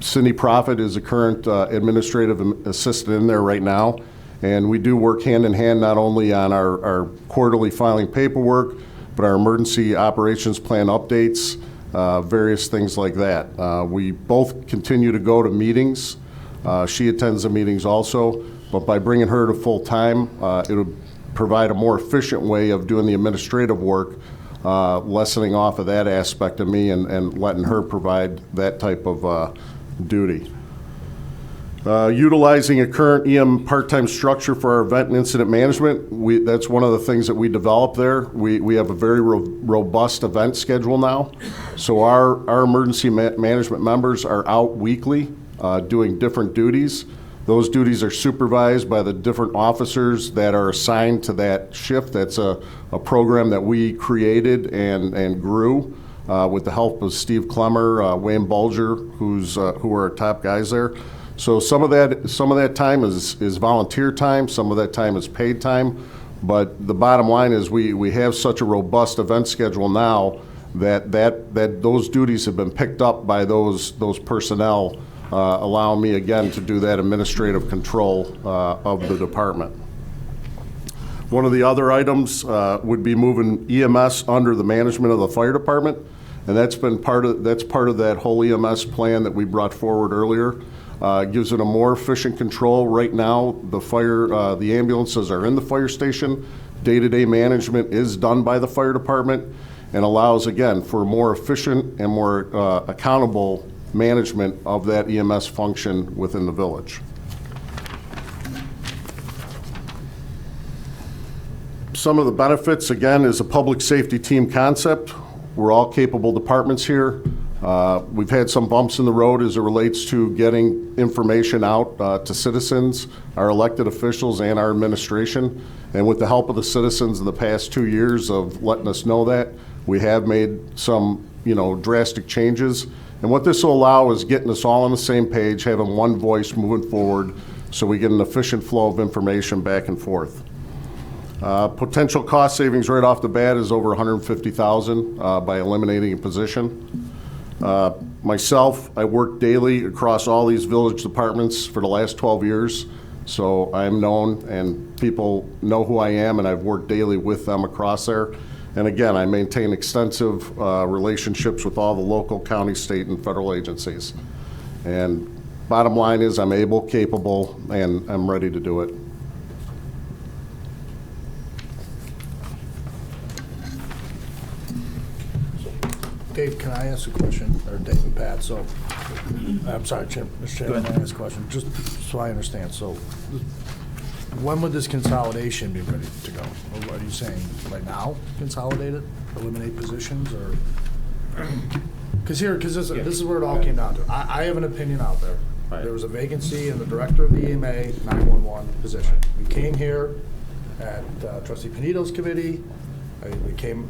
Cindy Prophet is the current administrative assistant in there right now, and we do work hand in hand not only on our quarterly filing paperwork, but our emergency operations plan updates, various things like that. We both continue to go to meetings. She attends the meetings also, but by bringing her to full-time, it'll provide a more efficient way of doing the administrative work, lessening off of that aspect of me and letting her provide that type of duty. Utilizing a current EM part-time structure for our event and incident management, that's one of the things that we developed there. We have a very robust event schedule now. So our emergency management members are out weekly doing different duties. Those duties are supervised by the different officers that are assigned to that shift. That's a program that we created and grew with the help of Steve Clemmer, Wayne Bulger, who are our top guys there. So some of that time is volunteer time, some of that time is paid time, but the bottom line is we have such a robust event schedule now that those duties have been picked up by those personnel, allowing me again to do that administrative control of the department. One of the other items would be moving EMS under the management of the fire department, and that's part of that whole EMS plan that we brought forward earlier. Gives it a more efficient control. Right now, the ambulances are in the fire station. Day-to-day management is done by the fire department, and allows, again, for more efficient and more accountable management of that EMS function within the village. Some of the benefits, again, is a public safety team concept. We're all capable departments here. We've had some bumps in the road as it relates to getting information out to citizens, our elected officials, and our administration. And with the help of the citizens in the past 2 years of letting us know that, we have made some, drastic changes. And what this will allow is getting us all on the same page, having one voice moving forward, so we get an efficient flow of information back and forth. Potential cost savings right off the bat is over $150,000 by eliminating a position. Myself, I work daily across all these village departments for the last 12 years, so I'm known and people know who I am, and I've worked daily with them across there. And again, I maintain extensive relationships with all the local, county, state, and federal agencies. And bottom line is I'm able, capable, and I'm ready to do it. Dave, can I ask a question? Or Dave and Pat, so, I'm sorry, Mr. Chairman, Go ahead. can I ask a question? Just so I understand, so, when would this consolidation be ready to go? Or are you saying right now, consolidate it, eliminate positions, or? Because this is where it all came down to. I have an opinion out there. There was a vacancy in the director of the EMA 911 position. We came here at Trustee Panito's committee. We came,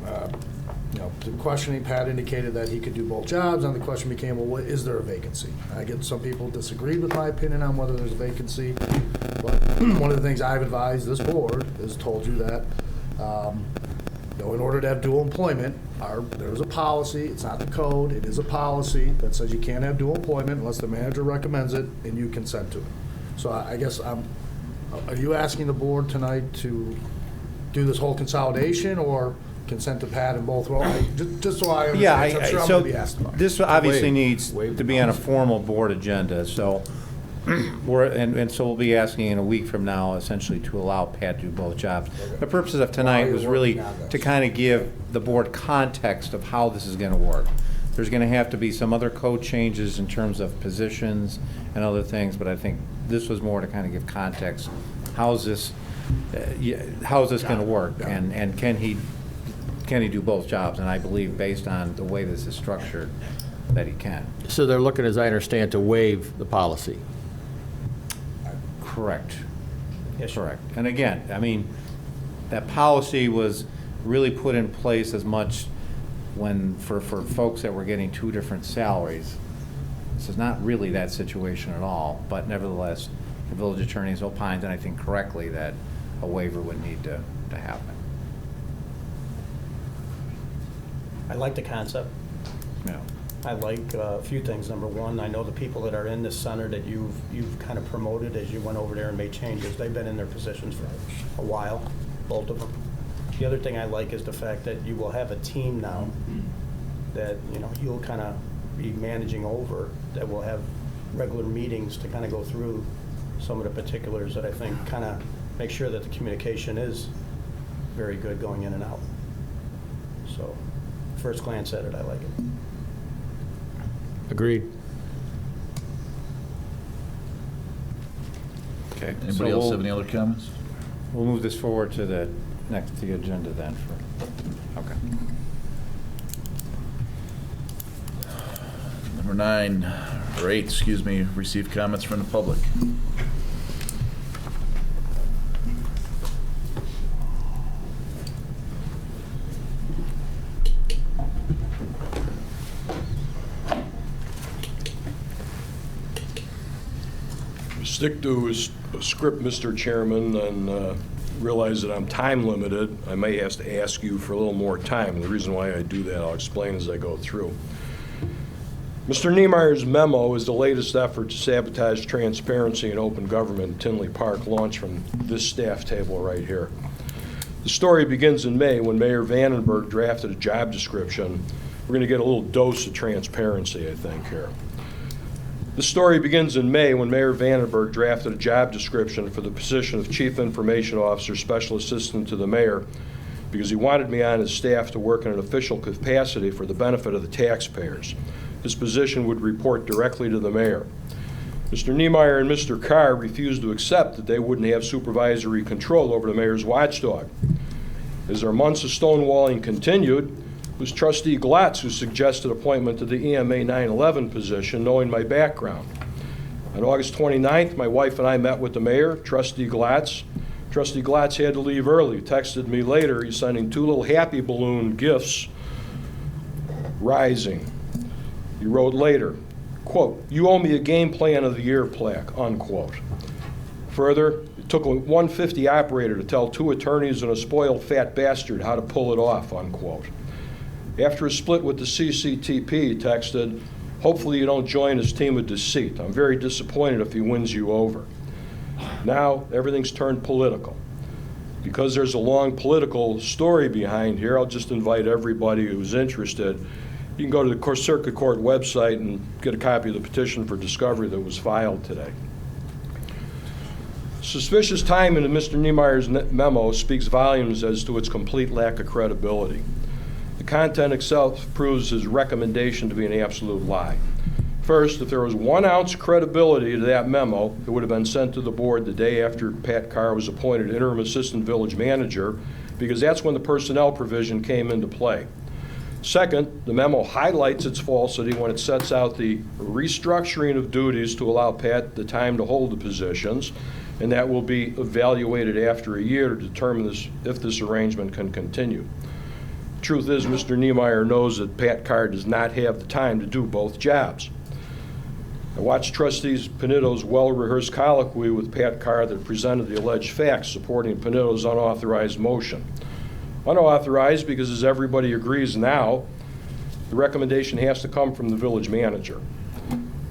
the questioning, Pat indicated that he could do both jobs, and the question became, well, is there a vacancy? I get some people disagreed with my opinion on whether there's a vacancy, but one of the things I've advised this board is told you that, in order to have dual employment, there's a policy, it's not the code, it is a policy that says you can't have dual employment unless the manager recommends it and you consent to it. So I guess are you asking the board tonight to do this whole consolidation, or consent to Pat in both? Well, just so I understand, Yeah, I'm sure I'm so going to be asked about. this obviously needs to be on a formal board agenda, so so we'll be asking in a week from now, essentially, to allow Pat to do both jobs. The purpose of tonight was really to kind of give the board context of how this is going to work. There's going to have to be some other code changes in terms of positions and other things, but I think this was more to kind of give context. How's this going to work, and can he do both jobs? And I believe, based on the way this is structured, that he can. So they're looking, as I understand, to waive the policy. Correct. Yes, correct. And again, I mean, that policy was really put in place as much for folks that were getting two different salaries. This is not really that situation at all, but nevertheless, the village attorney's opined, and I think correctly, that a waiver would need to happen. I like the concept. Yeah. I like a few things. Number one, I know the people that are in this center that you've kind of promoted as you went over there and made changes. They've been in their positions for a while, both of them. The other thing I like is the fact that you will have a team now that, you'll kind of be managing over, that will have regular meetings to kind of go through some of the particulars that I think kind of make sure that the communication is very good going in and out. So, first glance at it, I like it. Agreed. Okay. Anybody else have any other comments? We'll move this forward to the agenda then. Okay. Number 9, or 8, excuse me, receive comments from the public. Stick to a script, Mr. Chairman, and realize that I'm time limited. I may have to ask you for a little more time. The reason why I do that, I'll explain as I go through. Mr. Niemeyer's memo is the latest effort to sabotage transparency and open government in Tinley Park, launched from this staff table right here. The story begins in May when Mayor Vandenberg drafted a job description. We're going to get a little dose of transparency, I think, here. The story begins in May when Mayor Vandenberg drafted a job description for the position of Chief Information Officer, Special Assistant to the Mayor, because he wanted me on his staff to work in an official capacity for the benefit of the taxpayers. This position would report directly to the mayor. Mr. Niemeyer and Mr. Carr refused to accept that they wouldn't have supervisory control over the mayor's watchdog. As our months of stonewalling continued, it was Trustee Glatz who suggested appointment to the EMA 911 position, knowing my background. On August 29th, my wife and I met with the mayor, Trustee Glatz. Trustee Glatz had to leave early. He texted me later. He's sending 2 little happy balloon gifts, rising. He wrote later, quote, "You owe me a game plan of the year plaque," unquote. Further, it took a 150 operator to tell 2 attorneys and a spoiled fat bastard how to pull it off, unquote. After a split with the CCTP, he texted, Hopefully you don't join his team of deceit. I'm very disappointed if he wins you over. Now, everything's turned political. Because there's a long political story behind here, I'll just invite everybody who's interested. You can go to the Circuit Court website and get a copy of the petition for discovery that was filed today. Suspicious timing in Mr. Niemeyer's memo speaks volumes as to its complete lack of credibility. The content itself proves his recommendation to be an absolute lie. First, if there was 1 ounce credibility to that memo, it would have been sent to the board the day after Pat Carr was appointed interim assistant village manager, because that's when the personnel provision came into play. Second, the memo highlights its falsity when it sets out the restructuring of duties to allow Pat the time to hold the positions, and that will be evaluated after a year to determine if this arrangement can continue. Truth is, Mr. Niemeyer knows that Pat Carr does not have the time to do both jobs. I watched Trustees Pinito's well-rehearsed colloquy with Pat Carr that presented the alleged facts supporting Pinito's unauthorized motion. Unauthorized because, as everybody agrees now, the recommendation has to come from the village manager.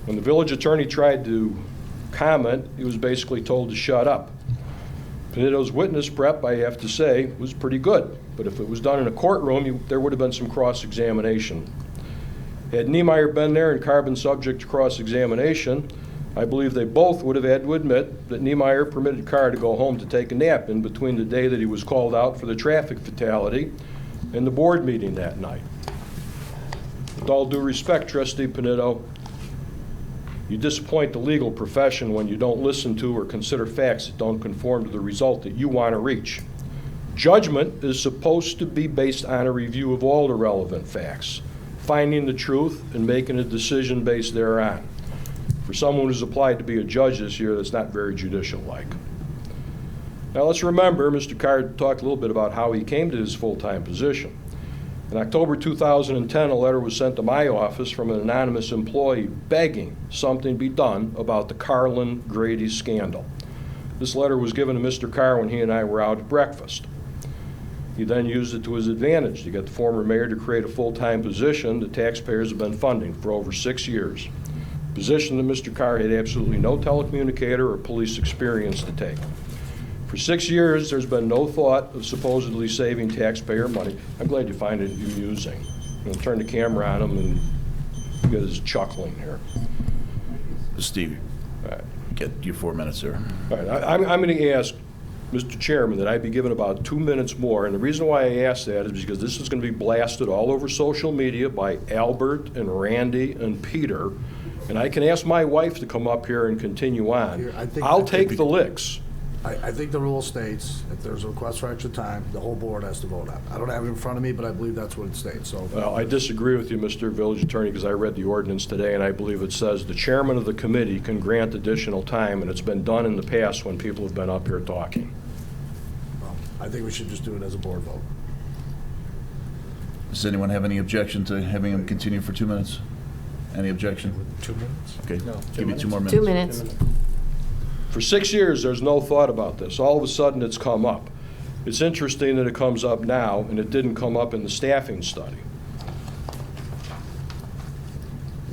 When the village attorney tried to comment, he was basically told to shut up. Pinito's witness prep, I have to say, was pretty good, but if it was done in a courtroom, there would have been some cross-examination. Had Niemeyer been there and Carr been subject to cross-examination, I believe they both would have had to admit that Niemeyer permitted Carr to go home to take a nap in between the day that he was called out for the traffic fatality and the board meeting that night. With all due respect, Trustee Pinito, you disappoint the legal profession when you don't listen to or consider facts that don't conform to the result that you want to reach. Judgment is supposed to be based on a review of all the relevant facts, finding the truth and making a decision based thereon. For someone who's applied to be a judge this year, that's not very judicial-like. Now let's remember, Mr. Carr talked a little bit about how he came to his full-time position. In October 2010, a letter was sent to my office from an anonymous employee begging something be done about the Carlin Grady scandal. This letter was given to Mr. Carr when he and I were out at breakfast. He then used it to his advantage to get the former mayor to create a full-time position that taxpayers have been funding for over 6 years. A position that Mr. Carr had absolutely no telecommunicator or police experience to take. For 6 years, there's been no thought of supposedly saving taxpayer money. I'm glad you find it amusing. I'll turn the camera on him and get his chuckling here. Steve, get you 4 minutes there. All right, I'm going to ask Mr. Chairman that I be given about 2 minutes more, and the reason why I ask that is because this is going to be blasted all over social media by Albert and Randy and Peter, and I can ask my wife to come up here and continue on. I'll take the licks. I think the rule states if there's a request for extra time, the whole board has to vote on it. I don't have it in front of me, but I believe that's what it states. So. Well, I disagree with you, Mr. Village Attorney, because I read the ordinance today, and I believe it says the chairman of the committee can grant additional time, and it's been done in the past when people have been up here talking. Well, I think we should just do it as a board vote. Does anyone have any objection to having him continue for 2 minutes? Any objection? 2 minutes? Okay, give you 2 more minutes. 2 minutes. For 6 years, there's no thought about this. All of a sudden, it's come up. It's interesting that it comes up now, and it didn't come up in the staffing study.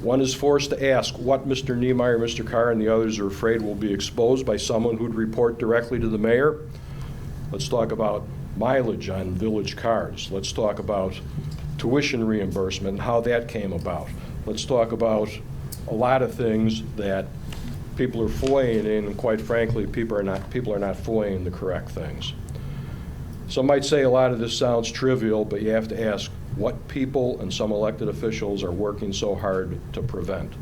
One is forced to ask what Mr. Niemeyer, Mr. Carr, and the others are afraid will be exposed by someone who'd report directly to the mayor. Let's talk about mileage on village cars. Let's talk about tuition reimbursement and how that came about. Let's talk about a lot of things that people are FOIAing in, and quite frankly, people are not FOIAing the correct things. Some might say a lot of this sounds trivial, but you have to ask what people and some elected officials are working so hard to prevent.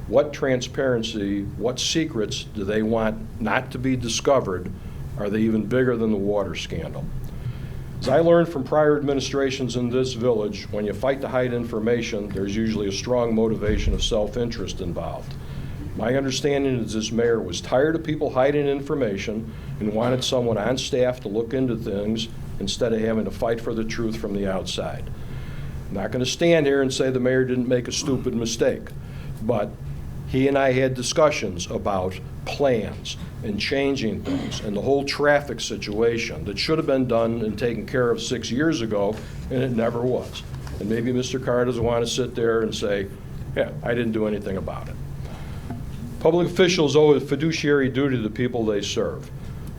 What transparency, what secrets do they want not to be discovered? Are they even bigger than the water scandal? As I learned from prior administrations in this village, when you fight to hide information, there's usually a strong motivation of self-interest involved. My understanding is this mayor was tired of people hiding information and wanted someone on staff to look into things instead of having to fight for the truth from the outside. I'm not going to stand here and say the mayor didn't make a stupid mistake, but he and I had discussions about plans and changing things and the whole traffic situation that should have been done and taken care of 6 years ago, and it never was. And maybe Mr. Carr doesn't want to sit there and say, Yeah, I didn't do anything about it. Public officials owe a fiduciary duty to the people they serve.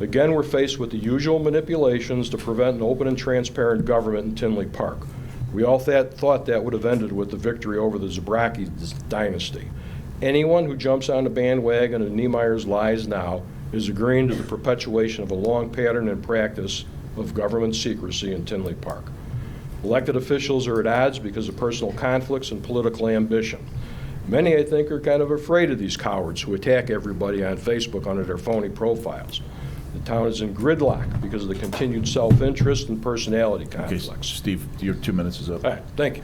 Again, we're faced with the usual manipulations to prevent an open and transparent government in Tinley Park. We all thought that would have ended with the victory over the Zabraki dynasty. Anyone who jumps on the bandwagon of Niemeyer's lies now is agreeing to the perpetuation of a long pattern and practice of government secrecy in Tinley Park. Elected officials are at odds because of personal conflicts and political ambition. Many, I think, are kind of afraid of these cowards who attack everybody on Facebook under their phony profiles. The town is in gridlock because of the continued self-interest and personality conflicts. Okay, Steve, your 2 minutes is up. All right, thank you.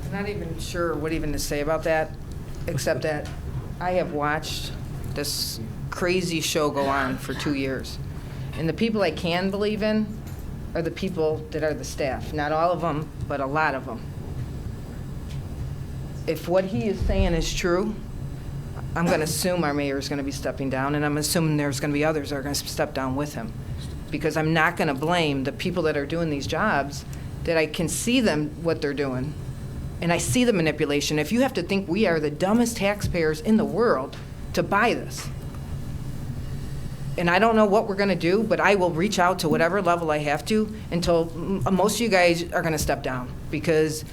I'm not even sure what even to say about that, except that I have watched this crazy show go on for 2 years. And the people I can believe in are the people that are the staff. Not all of them, but a lot of them. If what he is saying is true, I'm going to assume our mayor is going to be stepping down, and I'm assuming there's going to be others that are going to step down with him. Because I'm not going to blame the people that are doing these jobs, that I can see them, what they're doing. And I see the manipulation. If you have to think we are the dumbest taxpayers in the world to buy this. And I don't know what we're going to do, but I will reach out to whatever level I have to until most of you guys are going to step down. Because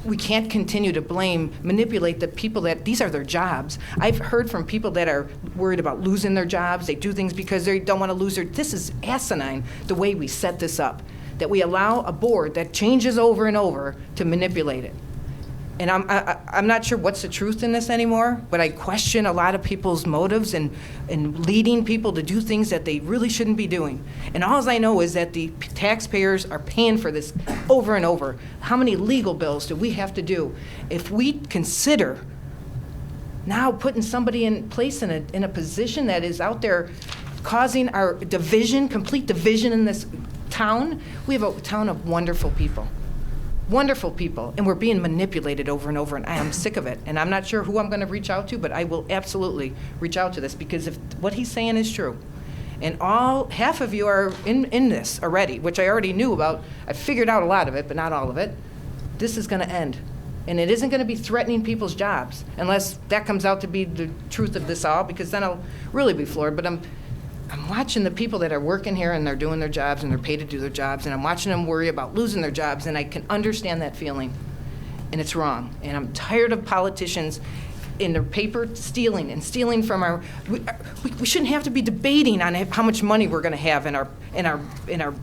we can't continue to manipulate the people that, these are their jobs. I've heard from people that are worried about losing their jobs. They do things because they don't want to lose this is asinine, the way we set this up. That we allow a board that changes over and over to manipulate it. And I'm not sure what's the truth in this anymore, but I question a lot of people's motives and leading people to do things that they really shouldn't be doing. And all I know is that the taxpayers are paying for this over and over. How many legal bills do we have to do? If we consider now putting somebody in place in a position that is out there causing our division, complete division in this town, we have a town of wonderful people. Wonderful people, and we're being manipulated over and over, and I am sick of it. And I'm not sure who I'm going to reach out to, but I will absolutely reach out to this, because if what he's saying is true, and half of you are in this already, which I already knew about, I figured out a lot of it, but not all of it, this is going to end. And it isn't going to be threatening people's jobs, unless that comes out to be the truth of this all, because then I'll really be floored. But I'm watching the people that are working here and they're doing their jobs and they're paid to do their jobs, and I'm watching them worry about losing their jobs, and I can understand that feeling, and it's wrong. And I'm tired of politicians in their paper stealing from we shouldn't have to be debating on how much money we're going to have in our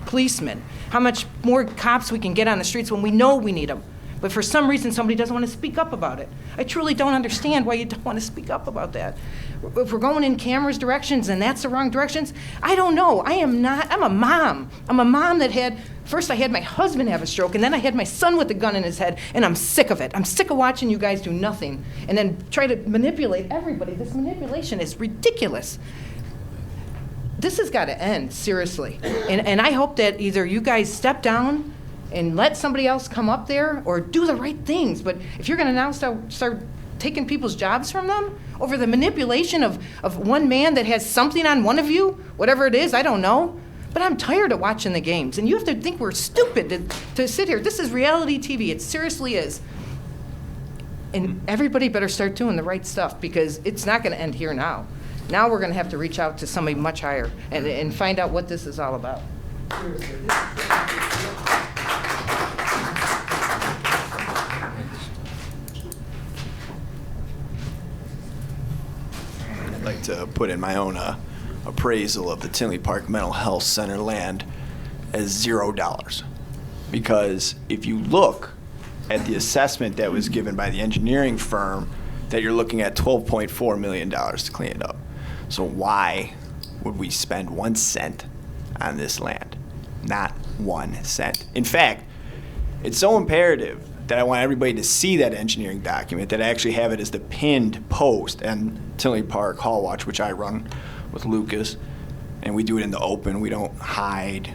policemen, how much more cops we can get on the streets when we know we need them. But for some reason, somebody doesn't want to speak up about it. I truly don't understand why you don't want to speak up about that. If we're going in cameras directions and that's the wrong directions, I don't know. I'm a mom. I'm a mom that first I had my husband have a stroke, and then I had my son with a gun in his head, and I'm sick of it. I'm sick of watching you guys do nothing and then try to manipulate everybody. This manipulation is ridiculous. This has got to end, seriously. And I hope that either you guys step down and let somebody else come up there, or do the right things. But if you're going to now start taking people's jobs from them over the manipulation of one man that has something on one of you, whatever it is, I don't know. But I'm tired of watching the games. And you have to think we're stupid to sit here. This is reality TV. It seriously is. And everybody better start doing the right stuff, because it's not going to end here now. Now we're going to have to reach out to somebody much higher and find out what this is all about. Seriously. I'd like to put in my own appraisal of the Tinley Park Mental Health Center land as $0. Because if you look at the assessment that was given by the engineering firm, that you're looking at $12.4 million to clean it up. So why would we spend 1 cent on this land? Not 1 cent. In fact, it's so imperative that I want everybody to see that engineering document, that I actually have it as the pinned post on Tinley Park Hall Watch, which I run with Lucas, and we do it in the open. We don't hide.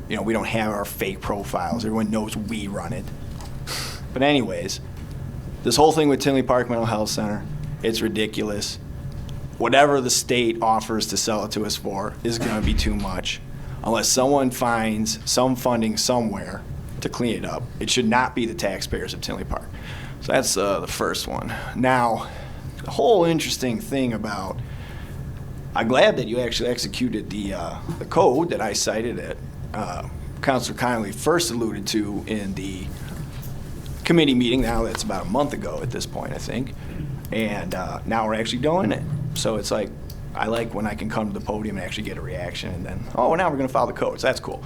We don't have our fake profiles. Everyone knows we run it. But anyways, this whole thing with Tinley Park Mental Health Center, it's ridiculous. Whatever the state offers to sell it to us for is going to be too much. unless someone finds some funding somewhere to clean it up. It should not be the taxpayers of Tinley Park. So that's the first one. Now, the whole interesting thing about, I'm glad that you actually executed the code that I cited that Councilor Connolly first alluded to in the committee meeting. Now that's about a month ago at this point, I think. And now we're actually doing it. So it's like, I like when I can come to the podium and actually get a reaction and then, oh, now we're gonna follow the codes. That's cool.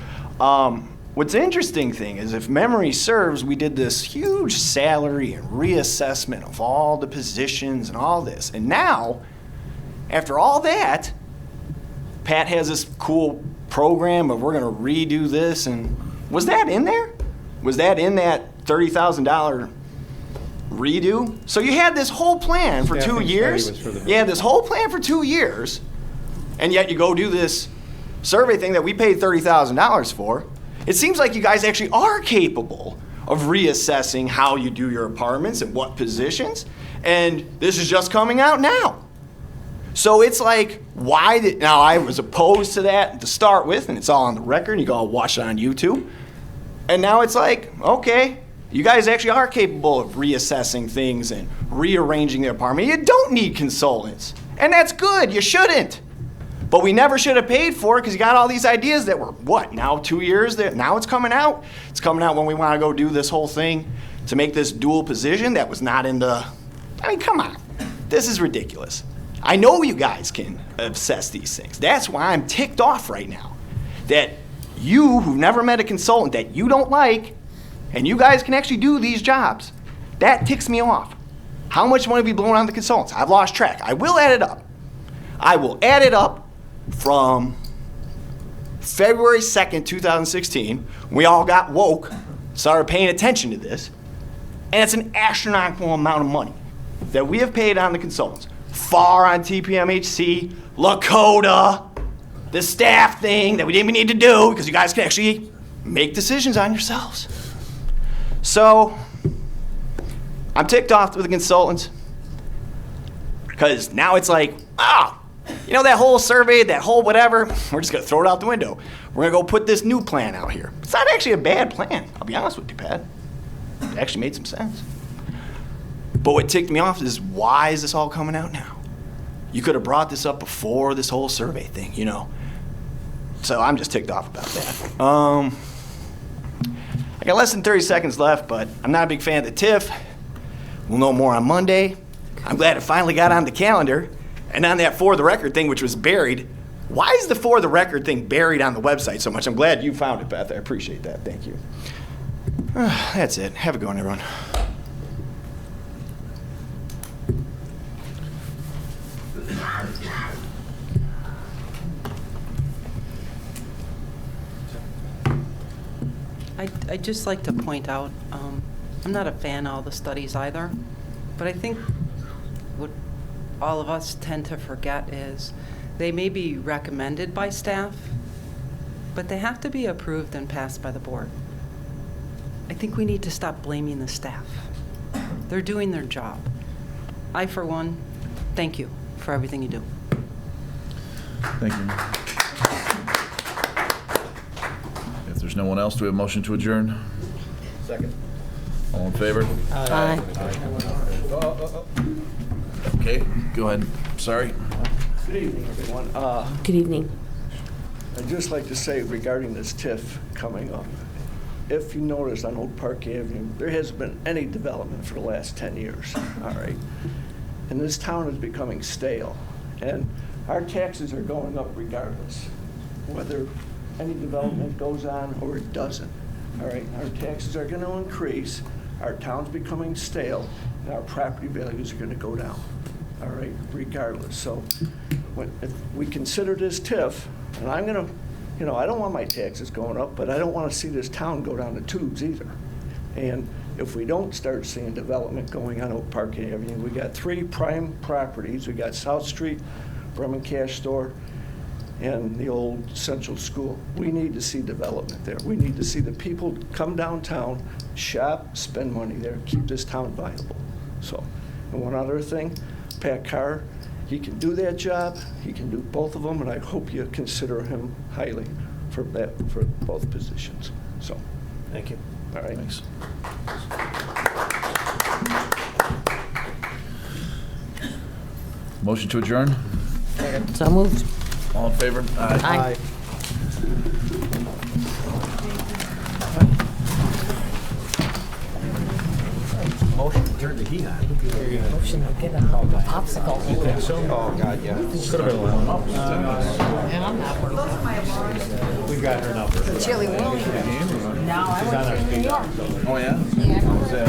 What's interesting thing is, if memory serves, we did this huge salary and reassessment of all the positions and all this. And now, after all that, Pat has this cool program of we're gonna redo this, and was that in there? Was that in that $30,000 redo? So you had this whole plan for 2 Staffing years. study was for the- You had this whole plan for 2 years, and yet you go do this survey thing that we paid $30,000 for. It seems like you guys actually are capable of reassessing how you do your apartments and what positions, and this is just coming out now. So it's like, why did, now I was opposed to that to start with, and it's all on the record, and you can all watch it on YouTube. And now it's like, okay, you guys actually are capable of reassessing things and rearranging the apartment. You don't need consultants, and that's good, you shouldn't. But we never should have paid for it because you got all these ideas that were, what, now 2 years? Now it's coming out. It's coming out when we want to go do this whole thing to make this dual position that was not in the, I mean, come on. This is ridiculous. I know you guys can assess these things. That's why I'm ticked off right now. That you, who've never met a consultant that you don't like, and you guys can actually do these jobs, that ticks me off. How much money have we blown on the consultants? I've lost track. I will add it up. I will add it up from February 2nd, 2016. We all got woke, started paying attention to this, and it's an astronomical amount of money that we have paid on the consultants. FAR on TPMHC, Lakota, the staff thing that we didn't even need to do because you guys can actually make decisions on yourselves. So, I'm ticked off with the consultants because now it's like, you know, that whole survey, that whole whatever, we're just gonna throw it out the window. We're gonna go put this new plan out here. It's not actually a bad plan, I'll be honest with you, Pat. It actually made some sense. But what ticked me off is, why is this all coming out now? You could have brought this up before this whole survey thing, you know? So I'm just ticked off about that. I got less than 30 seconds left, but I'm not a big fan of the TIF. We'll know more on Monday. I'm glad it finally got on the calendar. And on that for the record thing, which was buried, why is the for the record thing buried on the website so much? I'm glad you found it, Beth. I appreciate that. Thank you. That's it. Have a good one, everyone. I'd just like to point out, I'm not a fan of all the studies either, but I think what all of us tend to forget is they may be recommended by staff, but they have to be approved and passed by the board. I think we need to stop blaming the staff. They're doing their job. I, for one, thank you for everything you do. Thank you. If there's no one else, do we have a motion to adjourn? Second. All in favor? Aye. Okay, go ahead. Sorry. Good evening, everyone. Good evening. I'd just like to say regarding this TIF coming up, if you notice on Oak Park Avenue, there hasn't been any development for the last 10 years, all right? And this town is becoming stale, and our taxes are going up regardless, whether any development goes on or it doesn't, all right? Our taxes are going to increase, our town's becoming stale, and our property values are going to go down, all right, regardless. So if we consider this TIF, and I'm going to, you know, I don't want my taxes going up, but I don't want to see this town go down the tubes either. And if we don't start seeing development going on Oak Park Avenue, we got 3 prime properties. We got South Street, Bremen Cash Store, and the old Central School. We need to see development there. We need to see the people come downtown, shop, spend money there, keep this town viable. So, and one other thing, Pat Carr, he can do that job. He can do both of them, and I hope you consider him highly for both positions, so. Thank you. All right. Thanks. Motion to adjourn? So moved. All in favor? Aye. Motion to turn the heat on. Motion to get a popsicle. You think so? Oh, God, yeah. Could have been one. And I'm not. We've got her number. Chili Willy. No, I went to New York. Oh, yeah? Yeah. How's that?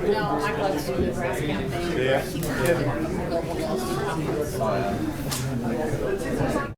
No, I'd like to do the grass campaign. Yeah. Oh, yeah.